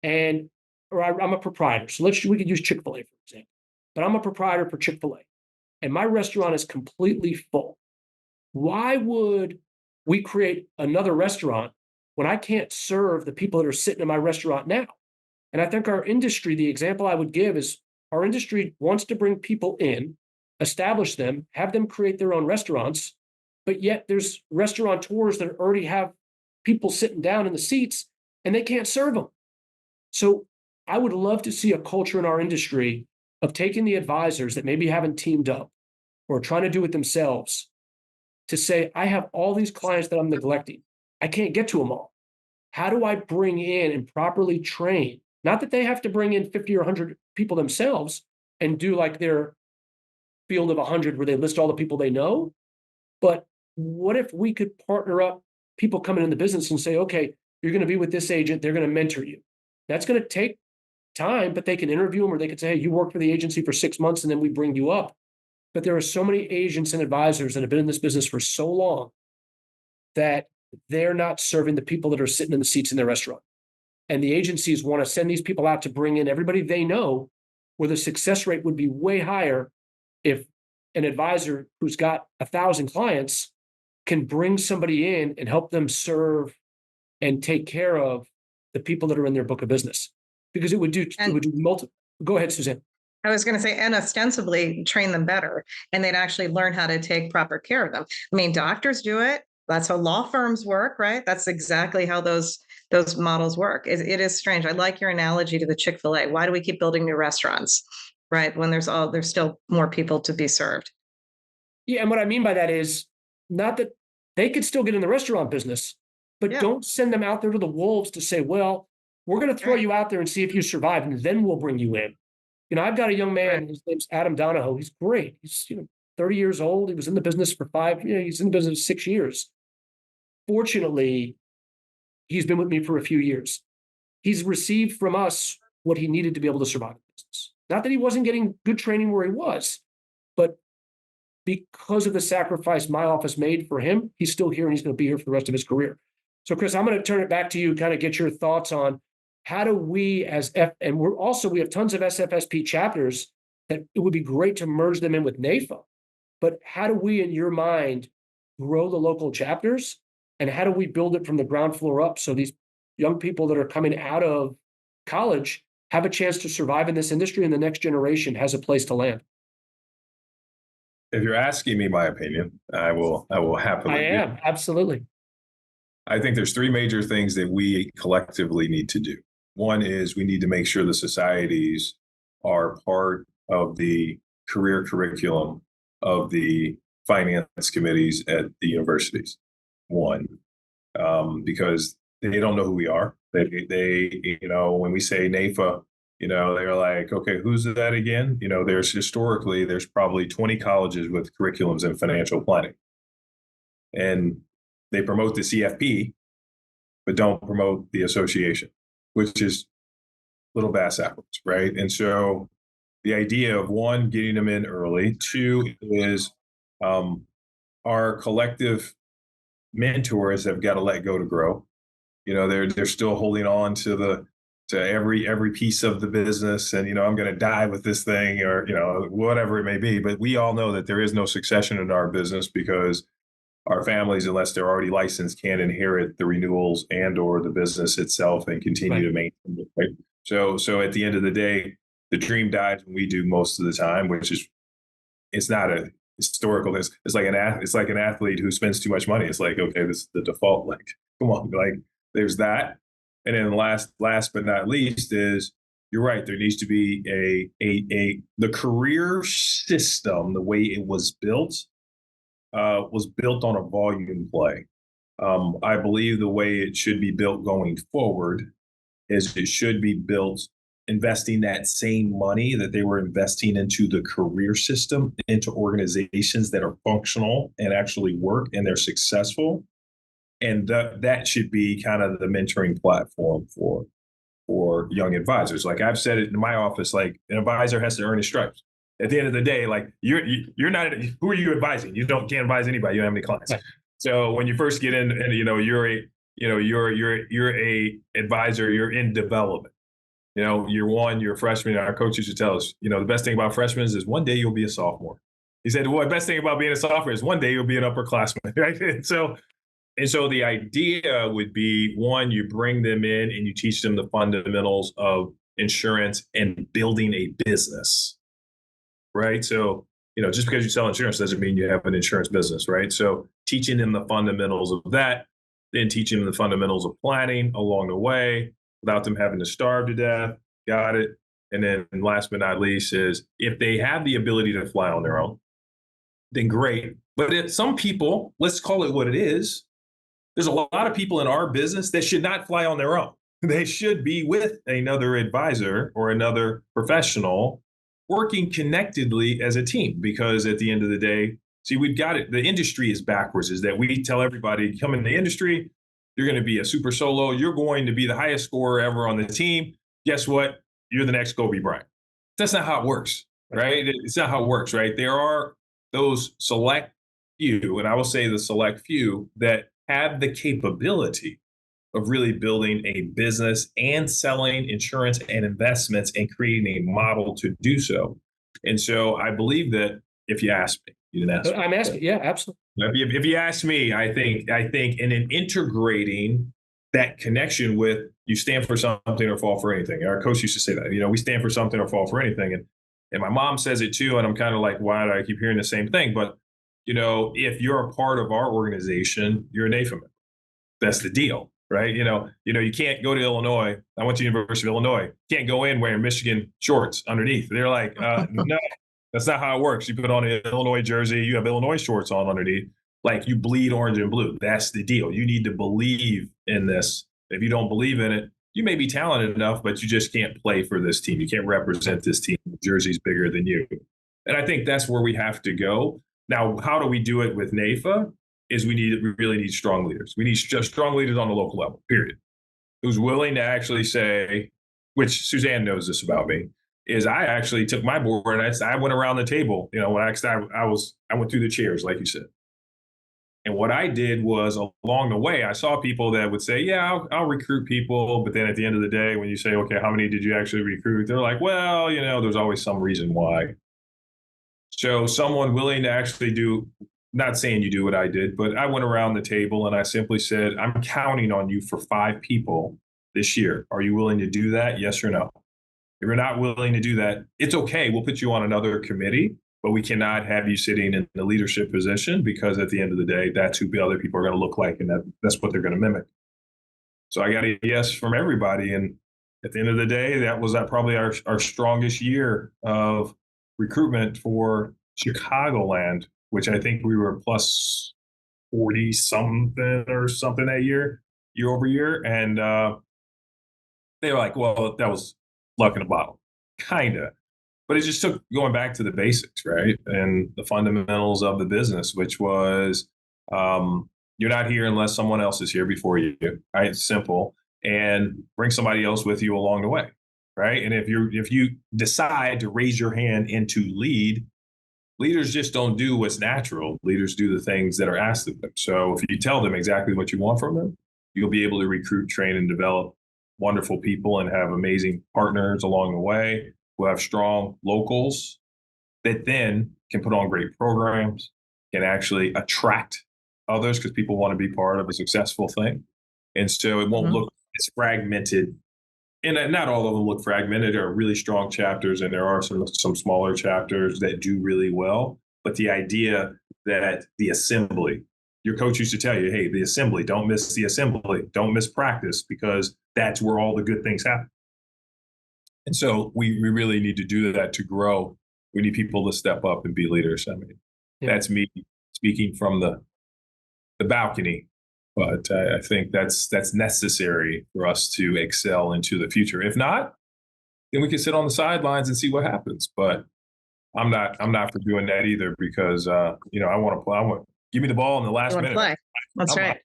or I'm a proprietor. So we could use Chick-fil-A, for example. But I'm a proprietor for Chick-fil-A. and my restaurant is completely full. Why would we create another restaurant when I can't serve the people that are sitting in my restaurant now? And I think our industry, the example I would give is our industry wants to bring people in, establish them, have them create their own restaurants, but yet there's restaurateurs that already have people sitting down in the seats and they can't serve them. So I would love to see a culture in our industry of taking the advisors that maybe haven't teamed up or trying to do it themselves to say, I have all these clients that I'm neglecting. I can't get to them all. How do I bring in and properly train? Not that they have to bring in 50 or 100 people themselves and do like their field of 100 where they list all the people they know. But what if we could partner up people coming in the business and say, okay, you're going to be with this agent. They're going to mentor you. That's going to take time, but they can interview them or they could say, hey, you worked for the agency for 6 months and then we bring you up. But there are so many agents and advisors that have been in this business for so long that they're not serving the people that are sitting in the seats in their restaurant. And the agencies want to send these people out to bring in everybody they know, where the success rate would be way higher if an advisor who's got 1,000 clients can bring somebody in and help them serve and take care of the people that are in their book of business. Because it would do multiple. Go ahead, Suzanne. I was going to say, and ostensibly train them better, and they'd actually learn how to take proper care of them. I mean, doctors do it. That's how law firms work, right? That's exactly how those models work. It is strange. I like your analogy to the Chick-fil-A. Why do we keep building new restaurants, right? When there's still more people to be served. Yeah, and what I mean by that is not that they could still get in the restaurant business, but don't send them out there to the wolves to say, well, we're going to throw you out there and see if you survive, and then we'll bring you in. You know, I've got a young man, his name's Adam Donahoe. He's great. He's 30 years old. He was in the business for he's in the business 6 years. Fortunately, he's been with me for a few years. He's received from us what he needed to be able to survive the business. Not that he wasn't getting good training where he was, but because of the sacrifice my office made for him, he's still here and he's going to be here for the rest of his career. So, Chris, I'm going to turn it back to you, kind of get your thoughts on how do we and we have tons of SFSP chapters that it would be great to merge them in with NAIFA, but how do we, in your mind, grow the local chapters? And how do we build it from the ground floor up so these young people that are coming out of college have a chance to survive in this industry and the next generation has a place to land? If you're asking me my opinion, I will happily. I am, absolutely. I think there's three major things that we collectively need to do. One is we need to make sure the societies are part of the career curriculum of the finance committees at the universities. One, because they don't know who we are. They when we say NAIFA, they're like, okay, who's that again? There's probably 20 colleges with curriculums in financial planning. And they promote the CFP, but don't promote the association, which is little bass apples, right? And so the idea of one, getting them in early, two is our collective mentors have got to let go to grow. They're still holding on to every piece of the business, and I'm going to die with this thing, or whatever it may be. But we all know that there is no succession in our business because our families, unless they're already licensed, can't inherit the renewals and/or the business itself and continue to maintain it. Right? So at the end of the day, the dream dies when we do most of the time, which is it's not a historical. It's like an athlete who spends too much money. It's like, okay, this is the default. Like, come on, like there's that. And then last but not least is, you're right. There needs to be the career system, the way it was built on a volume play. I believe the way it should be built going forward is it should be built investing that same money that they were investing into the career system, into organizations that are functional and actually work and they're successful. And that should be kind of the mentoring platform for young advisors. Like I've said it in my office, like an advisor has to earn his stripes. At the end of the day, like you're not, who are you advising? You can't advise anybody. You don't have any clients. Right. So when you first get in, and you're a advisor, you're in development. You're a freshman. Our coach used to tell us, the best thing about freshmen is one day you'll be a sophomore. He said, well, the best thing about being a sophomore is one day you'll be an upperclassman, right? And so the idea would be, one, you bring them in and you teach them the fundamentals of insurance and building a business, right? So, just because you sell insurance doesn't mean you have an insurance business, right? So teaching them the fundamentals of that, then teaching them the fundamentals of planning along the way without them having to starve to death. Got it. And then last but not least is, if they have the ability to fly on their own, then great. But if some people, let's call it what it is, there's a lot of people in our business that should not fly on their own. They should be with another advisor or another professional working connectedly as a team, because at the end of the day, see, we've got it. The industry is backwards, is that we tell everybody, come in the industry, you're going to be a super solo. You're going to be the highest scorer ever on the team. Guess what? You're the next Kobe Bryant. That's not how it works, right? It's not how it works, right? There are those select few, and I will say the select few, that have the capability of really building a business and selling insurance and investments and creating a model to do so. And so I believe that, if you ask me, you didn't ask me. I'm asking, yeah, absolutely. If you ask me, I think in integrating that connection with, you stand for something or fall for anything. Our coach used to say that, we stand for something or fall for anything. And my mom says it too. And I'm kind of like, why do I keep hearing the same thing? But, if you're a part of our organization, you're a NAIFA member. That's the deal, right? You can't go to Illinois. I went to University of Illinois. You can't go in wearing Michigan shorts underneath. They're like, no, that's not how it works. You put on an Illinois jersey, you have Illinois shorts on underneath. Like, you bleed orange and blue. That's the deal. You need to believe in this. If you don't believe in it, you may be talented enough, but you just can't play for this team. You can't represent this team. The jersey's bigger than you. And I think that's where we have to go. Now, how do we do it with NAIFA? Is we really need strong leaders. We need just strong leaders on the local level, period. Who's willing to actually say, which Suzanne knows this about me, is I actually took my board and I went around the table. When I went through the chairs, like you said. And what I did was, along the way, I saw people that would say, yeah, I'll recruit people. But then at the end of the day, when you say, okay, how many did you actually recruit? They're like, well, there's always some reason why. So someone willing to actually do, not saying you do what I did, but I went around the table and I simply said, I'm counting on you for 5 people this year. Are you willing to do that? Yes or no? If you're not willing to do that, it's okay. We'll put you on another committee, but we cannot have you sitting in the leadership position, because at the end of the day, that's who the other people are going to look like, and that's what they're going to mimic. So I got a yes from everybody. And at the end of the day, that was probably our strongest year of recruitment for Chicagoland, which I think we were plus 40 something or something that year over year. And they were like, well, that was luck in a bottle, kind of. But it just took going back to the basics, right? And the fundamentals of the business, which was, you're not here unless someone else is here before you, right? It's simple. And bring somebody else with you along the way, right? And if you decide to raise your hand and to lead, leaders just don't do what's natural. Leaders do the things that are asked of them. So if you tell them exactly what you want from them, you'll be able to recruit, train, and develop wonderful people and have amazing partners along the way. We'll have strong locals that then can put on great programs, can actually attract others, because people want to be part of a successful thing. And so it won't look as fragmented. And not all of them look fragmented. There are really strong chapters, and there are some smaller chapters that do really well. But the idea that the assembly, your coach used to tell you, hey, the assembly, don't miss the assembly, don't miss practice, because that's where all the good things happen. And so we really need to do that to grow. We need people to step up and be leaders. I mean, That's me speaking from the balcony. But I think that's necessary for us to excel into the future. If not, then we can sit on the sidelines and see what happens. But I'm not for doing that either, because I want to play. I want give me the ball in the last minute. Play. That's right.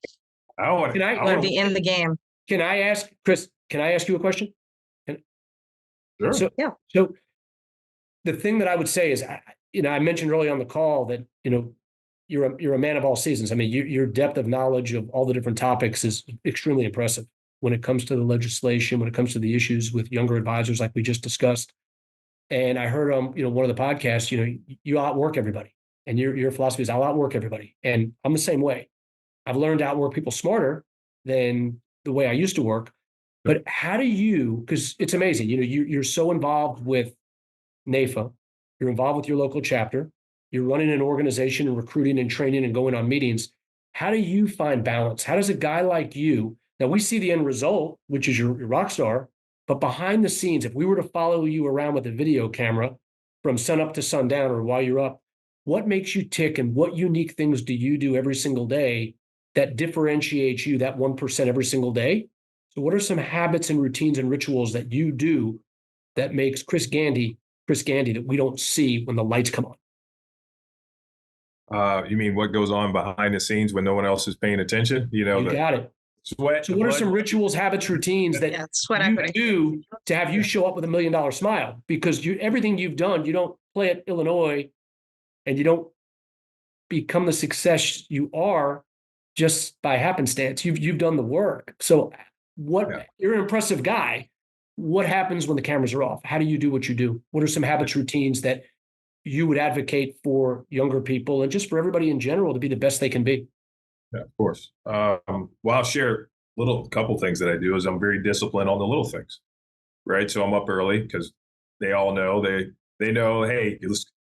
I want to be in the game. Can I ask, Chris? Can I ask you a question? Sure. So the thing that I would say is, I mentioned early on the call that you're a man of all seasons. I mean, your depth of knowledge of all the different topics is extremely impressive when it comes to the legislation, when it comes to the issues with younger advisors, like we just discussed. And I heard on one of the podcasts, you outwork everybody. And your philosophy is I'll outwork everybody. And I'm the same way. I've learned to outwork people smarter than the way I used to work. But how do you, because it's amazing, you're so involved with NAIFA, you're involved with your local chapter, you're running an organization and recruiting and training and going on meetings. How do you find balance? How does a guy like you, now we see the end result, which is your rock star, but behind the scenes, if we were to follow you around with a video camera from sun up to sundown or while you're up, what makes you tick and what unique things do you do every single day that differentiates you that 1% every single day? So what are some habits and routines and rituals that you do that makes Chris Gandy that we don't see when the lights come on? You mean what goes on behind the scenes when no one else is paying attention? You got it. Sweat. So what are some rituals, habits, routines that you do to have you show up with $1 million smile? Because everything you've done, you don't play at Illinois and you don't become the success you are just by happenstance. You've done the work. So you're an impressive guy. What happens when the cameras are off? How do you do what you do? What are some habits, routines that you would advocate for younger people and just for everybody in general to be the best they can be? Yeah, of course. Well, I'll share couple things that I do is I'm very disciplined on the little things, right? So I'm up early because they all know, they know, hey,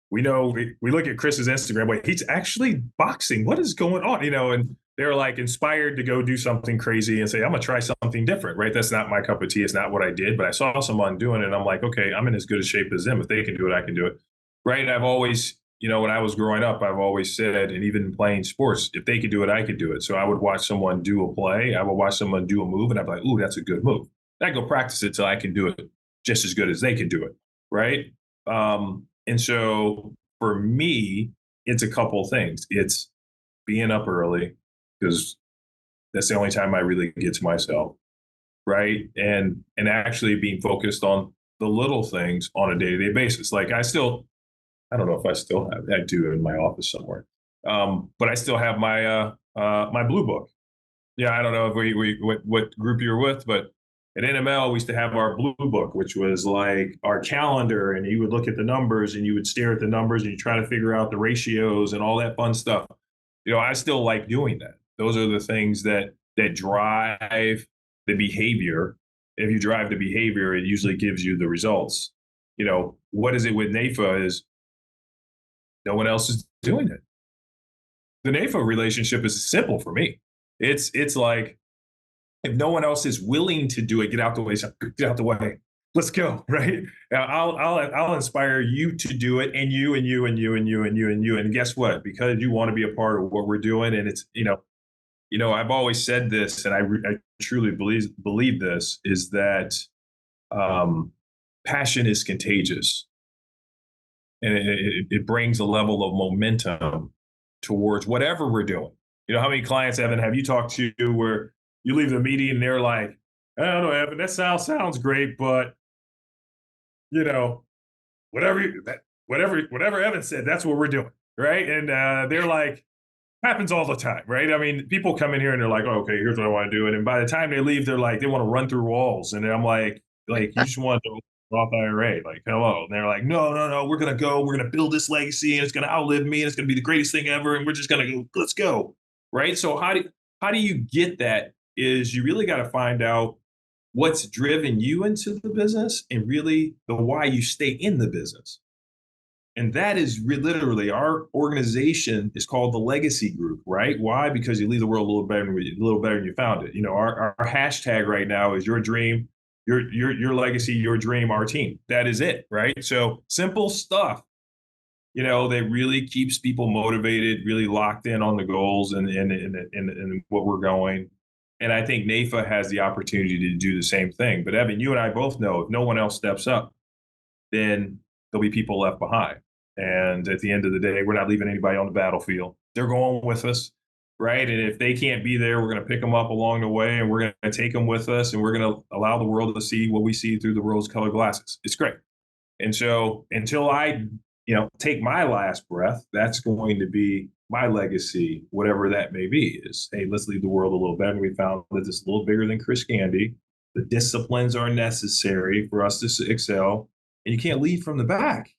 we know, we look at Chris's Instagram, wait, he's actually boxing. What is going on? And they're like inspired to go do something crazy and say, I'm going to try something different, right? That's not my cup of tea. It's not what I did, but I saw someone doing it. And I'm like, okay, I'm in as good a shape as them. If they can do it, I can do it. Right. I've always, when I was growing up, I've always said, and even playing sports, if they could do it, I could do it. So I would watch someone do a play. I would watch someone do a move and I'd be like, ooh, that's a good move. I go practice it till I can do it just as good as they can do it. Right. And so for me, it's a couple things. It's being up early because that's the only time I really get to myself. Right. And actually being focused on the little things on a day-to-day basis. Like I don't know if I still have, I do in my office somewhere. But I still have my my blue book. Yeah, I don't know if what group you're with, but at NML, we used to have our blue book, which was like our calendar, and you would look at the numbers and you would stare at the numbers and you try to figure out the ratios and all that fun stuff. I still like doing that. Those are the things that drive the behavior. If you drive the behavior, it usually gives you the results. What is it with NAIFA is no one else is doing it. The NAIFA relationship is simple for me. It's like, if no one else is willing to do it, get out the way. Get out the way. Let's go, right? I'll inspire you to do it, and you, and you, and you, and you, and you, and you. And guess what? Because you want to be a part of what we're doing, and it's I've always said this, and I truly believe this is that passion is contagious, and it brings a level of momentum towards whatever we're doing. How many clients, Evan, have you talked to where you leave the meeting and they're like, I don't know, Evan, that sounds great, but whatever Evan said, that's what we're doing, right? And they're like, happens all the time, right? I mean, people come in here and they're like, oh, okay, here's what I want to do, and then by the time they leave, they're like, they want to run through walls, and I'm like you just want to Roth IRA, like hello, and they're like, no, we're gonna build this legacy, and it's gonna outlive me, and it's gonna be the greatest thing ever, and we're just gonna go, let's go, right? So how do you get that? Is you really got to find out what's driven you into the business and really the why you stay in the business. And that is literally, our organization is called the Legacy Group, right? Why? Because you leave the world a little better than you found it. Our hashtag right now is your dream, your legacy, your dream, our team. That is it, right? So simple stuff, that really keeps people motivated, really locked in on the goals and what we're going. And I think NAIFA has the opportunity to do the same thing. But Evan, you and I both know if no one else steps up, then there'll be people left behind. And at the end of the day, we're not leaving anybody on the battlefield. They're going with us, right? And if they can't be there, we're going to pick them up along the way, and we're going to take them with us, and we're going to allow the world to see what we see through the rose-colored glasses. It's great. And so until I, take my last breath, that's going to be my legacy, whatever that may be, is, hey, let's leave the world a little better. We found that it's a little bigger than Chris Gandy. The disciplines are necessary for us to excel, and you can't lead from the back.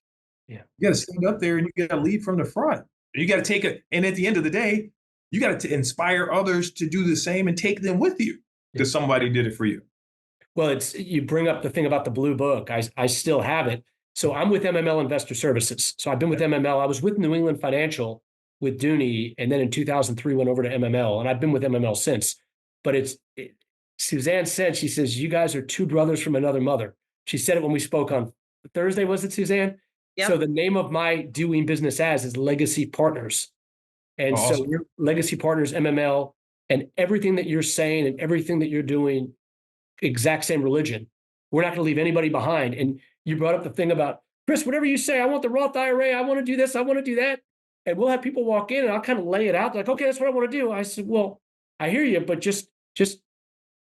Yeah, you got to stand up there and you got to lead from the front. You got to take it. And at the end of the day, you got to inspire others to do the same and take them with you because somebody did it for you. Well, you bring up the thing about the blue book. I still have it. So I'm with MML Investor Services. So I've been with MML. I was with New England Financial with Dooney, and then in 2003 went over to MML, and I've been with MML since. But Suzanne said, she says, you guys are two brothers from another mother. She said it when we spoke on Thursday, was it, Suzanne? Yep. So the name of my doing business as is Legacy Partners. And Awesome. so we're Legacy Partners, MML, and everything that you're saying and everything that you're doing, exact same religion. We're not going to leave anybody behind. And you brought up the thing about, Chris, whatever you say, I want the Roth IRA, I want to do this, I want to do that. And we'll have people walk in and I'll kind of lay it out like, okay, that's what I want to do. I said, well, I hear you, but just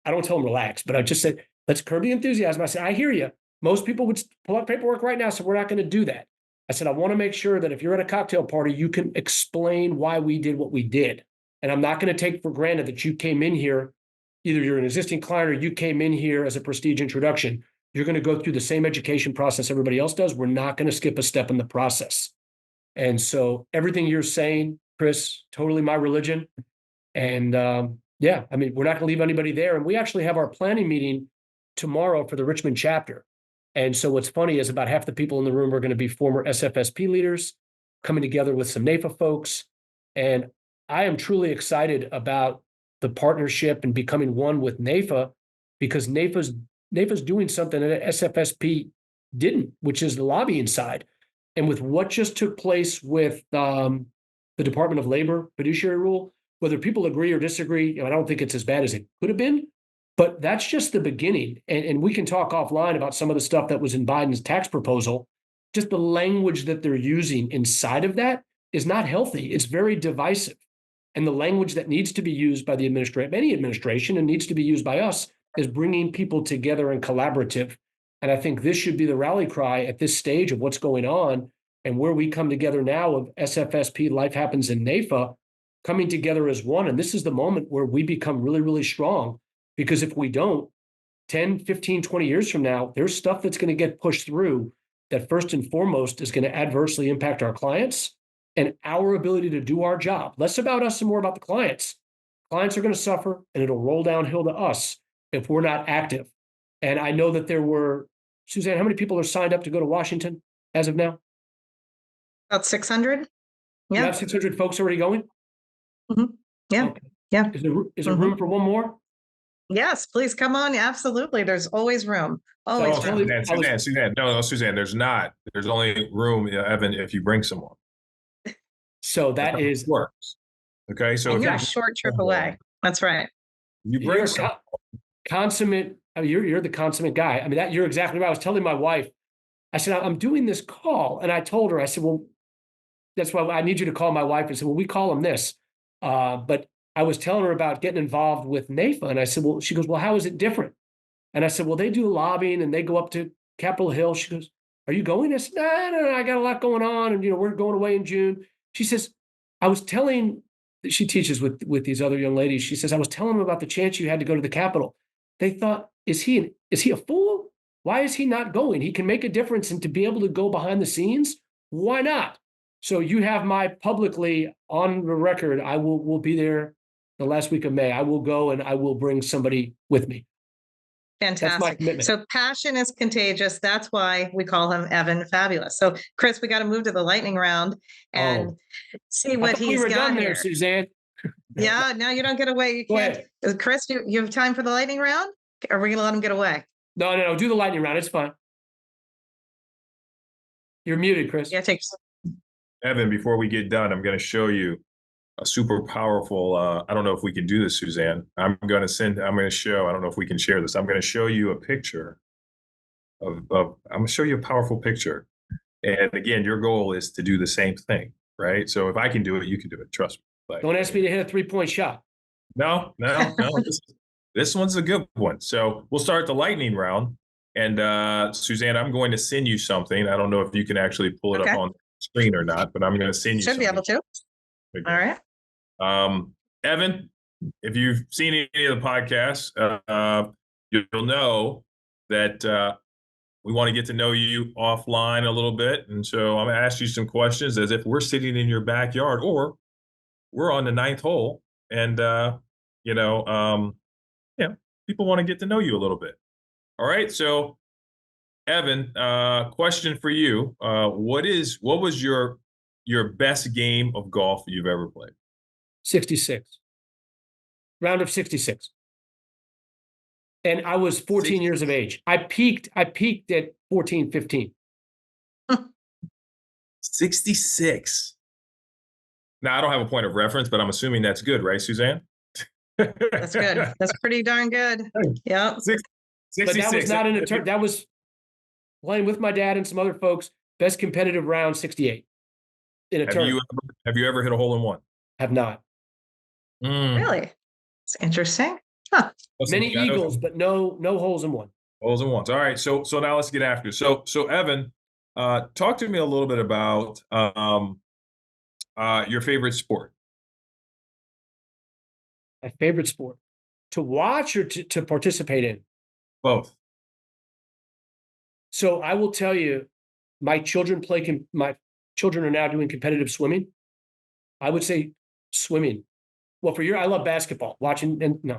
I don't tell them relax, but I just said, let's curb the enthusiasm. I said, I hear you. Most people would pull out paperwork right now, so we're not going to do that. I said, I want to make sure that if you're at a cocktail party, you can explain why we did what we did. And I'm not going to take for granted that you came in here, either you're an existing client or you came in here as a prestige introduction. You're going to go through the same education process everybody else does. We're not going to skip a step in the process. And so everything you're saying, Chris, totally my religion. And yeah, I mean, we're not going to leave anybody there. And we actually have our planning meeting tomorrow for the Richmond chapter. And so what's funny is about half the people in the room are going to be former SFSP leaders coming together with some NAIFA folks. And I am truly excited about the partnership and becoming one with NAIFA, because NAIFA's doing something that SFSP didn't, which is the lobbying side. And with what just took place with the Department of Labor fiduciary rule, whether people agree or disagree, I don't think it's as bad as it could have been, but that's just the beginning. And we can talk offline about some of the stuff that was in Biden's tax proposal. Just the language that they're using inside of that is not healthy. It's very divisive. And the language that needs to be used by the any administration, and needs to be used by us, is bringing people together and collaborative. And I think this should be the rally cry at this stage of what's going on and where we come together now of SFSP, Life Happens in NAIFA, coming together as one. And this is the moment where we become really, really strong, because if we don't, 10, 15, 20 years from now, there's stuff that's going to get pushed through that first and foremost is going to adversely impact our clients and our ability to do our job. Less about us and more about the clients. Clients are going to suffer, and it'll roll downhill to us if we're not active. And I know that there were, Suzanne, how many people are signed up to go to Washington as of now? About 600. You Yeah. have 600 folks already going? Mhm. Yeah. Okay. Yeah. Is there room for one more? Yes, please come on. Absolutely. There's always room. Always Oh, room. Suzanne. No, Suzanne, there's not. There's only room, Evan, if you bring someone. So that is works. Okay. So And if you're a short trip away. That's right. You bring some. Consummate. I mean, you're the consummate guy. I mean, you're exactly right. I was telling my wife, I said, I'm doing this call. And I told her, I said, well, that's why I need you to call my wife. And said, well, we call them this. But I was telling her about getting involved with NAIFA. And I said, well, she goes, well, how is it different? And I said, well, they do lobbying and they go up to Capitol Hill. She goes, are you going? I said, no, I got a lot going on. And, we're going away in June. She says, I was telling, she teaches with these other young ladies. She says, I was telling them about the chance you had to go to the Capitol. They thought, is he a fool? Why is he not going? He can make a difference, and to be able to go behind the scenes, why not? So you have my publicly on the record, I will be there the last week of May. I will go and I will bring somebody with me. Fantastic. That's my commitment. So passion is contagious. That's why we call him Evan Fabulous. So Chris, we got to move to the lightning round and see what he's we were got done here. there, Suzanne. Yeah, no, you don't get away. You Go can't. ahead. Chris, you have time for the lightning round? Or are we going to let him get away? No. Do the lightning round. It's fine. You're muted, Chris. Yeah, take. Evan, before we get done, I'm going to show you a super powerful, I don't know if we can do this, Suzanne. I'm going to show, I don't know if we can share this. I'm going to show you a picture I'm going to show you a powerful picture. And again, your goal is to do the same thing, right? So if I can do it, you can do it. Trust me. Don't ask me to hit a 3-point shot. No. This one's a good one. So we'll start the lightning round. And Suzanne, I'm going to send you something. I don't know if you can actually pull it up on the screen or not, but I'm going to send you Should something. be able to. All right. Evan, if you've seen any of the podcasts, you'll know that we want to get to know you offline a little bit. And so I'm going to ask you some questions as if we're sitting in your backyard or we're on the ninth hole. And, you know, people want to get to know you a little bit. All right. So, Evan, question for you. What was your best game of golf you've ever played? 66. Round of 66. And I was 14 years of age. I peaked at 14, 15. 66. Now, I don't have a point of reference, but I'm assuming that's good, right, Suzanne? That's good. That's pretty darn good. Yeah. 66. But that was not in a that was playing with my dad and some other folks. Best competitive round, 68 in a tournament. Have you ever hit a hole in one? Have not. Really? It's interesting. Huh. Many eagles, but no holes in one. Holes in ones. All right. So now let's get after it. So Evan, talk to me a little bit about your favorite sport. My favorite sport to watch or to participate in? Both. So I will tell you, my children are now doing competitive swimming. I would say swimming. Well, I love basketball, watching, and no,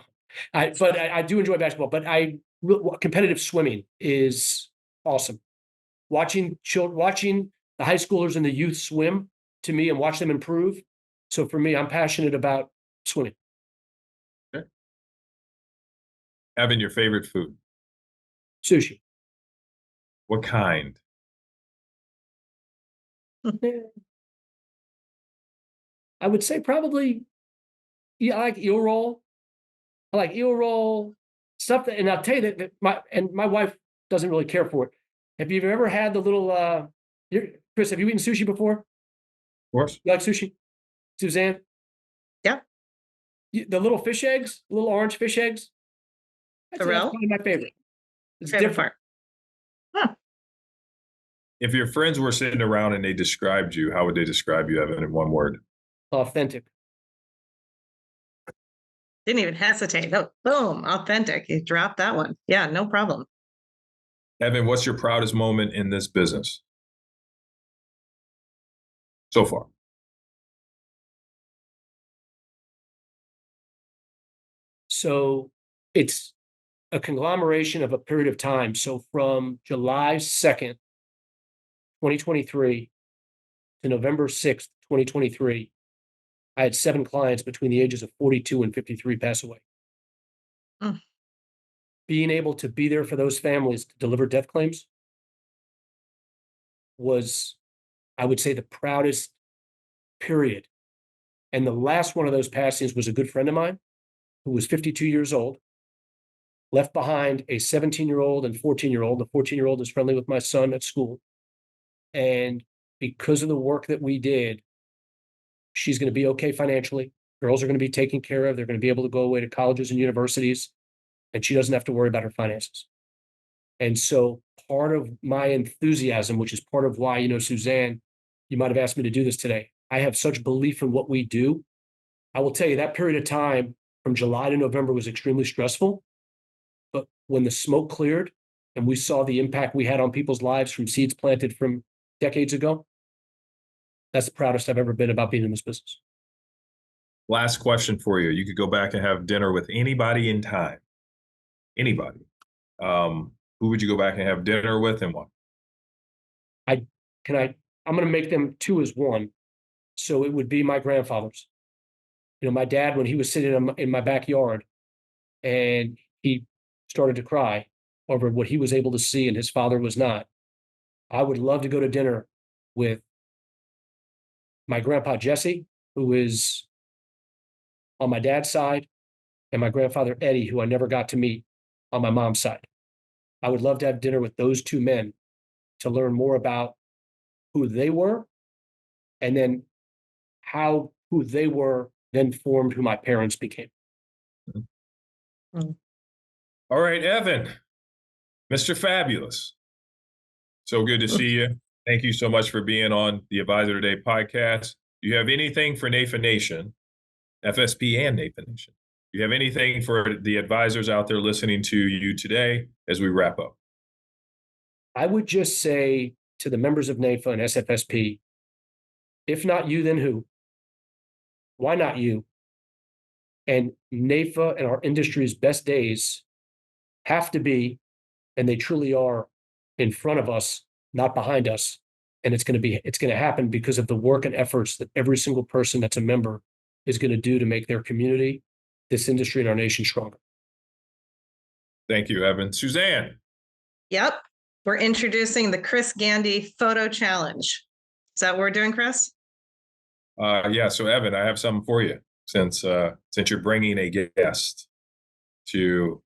I do enjoy basketball, but competitive swimming is awesome. Watching the high schoolers and the youth swim, to me, and watch them improve. So for me, I'm passionate about swimming. Okay. Evan, your favorite food? Sushi. What kind? I would say probably, I like eel roll. I like eel roll stuff and I'll tell you that my wife doesn't really care for it. Have you ever had the little Chris, have you eaten sushi before? Of course. You like sushi? Suzanne? Yeah. The little fish eggs, little orange fish eggs. That's probably my favorite. It's different. Huh. If your friends were sitting around and they described you, how would they describe you, Evan, in one word? Authentic. Didn't even hesitate. Oh, boom, authentic. You dropped that one. Yeah, no problem. Evan, what's your proudest moment in this business so far? So it's a conglomeration of a period of time. So from July 2nd, 2023 to November 6th, 2023, I had 7 clients between the ages of 42 and 53 pass away. Being able to be there for those families to deliver death claims was, I would say, the proudest period. And the last one of those passings was a good friend of mine who was 52 years old, left behind a 17-year-old and 14-year-old. The 14-year-old is friendly with my son at school. And because of the work that we did, she's going to be okay financially. Girls are going to be taken care of. They're going to be able to go away to colleges and universities, and she doesn't have to worry about her finances. And so part of my enthusiasm, which is part of why, Suzanne, you might have asked me to do this today. I have such belief in what we do. I will tell you that period of time from July to November was extremely stressful. But when the smoke cleared and we saw the impact we had on people's lives from seeds planted from decades ago, that's the proudest I've ever been about being in this business. Last question for you. You could go back and have dinner with anybody in time. Anybody. Who would you go back and have dinner with and why? I'm going to make them 2 as 1. So it would be my grandfathers. My dad, when he was sitting in my backyard and he started to cry over what he was able to see and his father was not, I would love to go to dinner with my grandpa, Jesse, who is on my dad's side, and my grandfather, Eddie, who I never got to meet on my mom's side. I would love to have dinner with those 2 men to learn more about who they were and then how who they were then formed who my parents became. All right, Evan, Mr. Fabulous. So good to see you. Thank you so much for being on the Advisor Today podcast. Do you have anything for NAIFA Nation, FSP and NAIFA Nation? Do you have anything for the advisors out there listening to you today as we wrap up? I would just say to the members of NAIFA and SFSP, if not you, then who? Why not you? And NAIFA and our industry's best days have to be, and they truly are, in front of us, not behind us. And it's going to happen because of the work and efforts that every single person that's a member is going to do to make their community, this industry, and our nation stronger. Thank you, Evan. Suzanne. Yep. We're introducing the Chris Gandy Photo Challenge. Is that what we're doing, Chris? Yeah. So, Evan, I have something for you since you're bringing a guest to.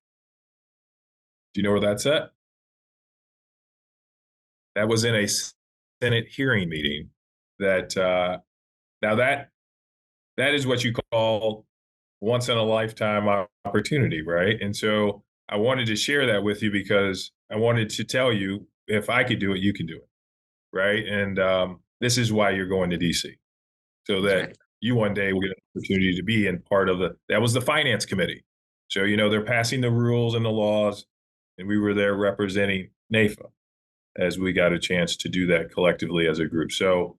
Do you know where that's at? That was in a Senate hearing meeting. That now that is what you call once in a lifetime opportunity, right? And so I wanted to share that with you because I wanted to tell you, if I could do it, you can do it, right? And this is why you're going to DC, so that you one day will get an opportunity to be in part of that was the finance committee. So, they're passing the rules and the laws, and we were there representing NAIFA as we got a chance to do that collectively as a group. So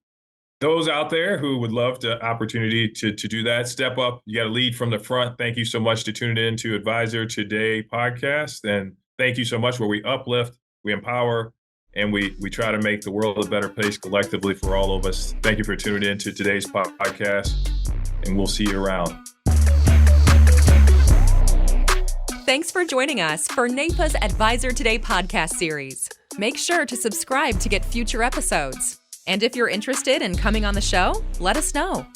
those out there who would love the opportunity to do that, step up. You got to lead from the front. Thank you so much to tuning in to Advisor Today podcast. And thank you so much, where we uplift, we empower, and we try to make the world a better place collectively for all of us. Thank you for tuning in to today's podcast, and we'll see you around. Thanks for joining us for NAIFA's Advisor Today podcast series. Make sure to subscribe to get future episodes. And if you're interested in coming on the show, let us know.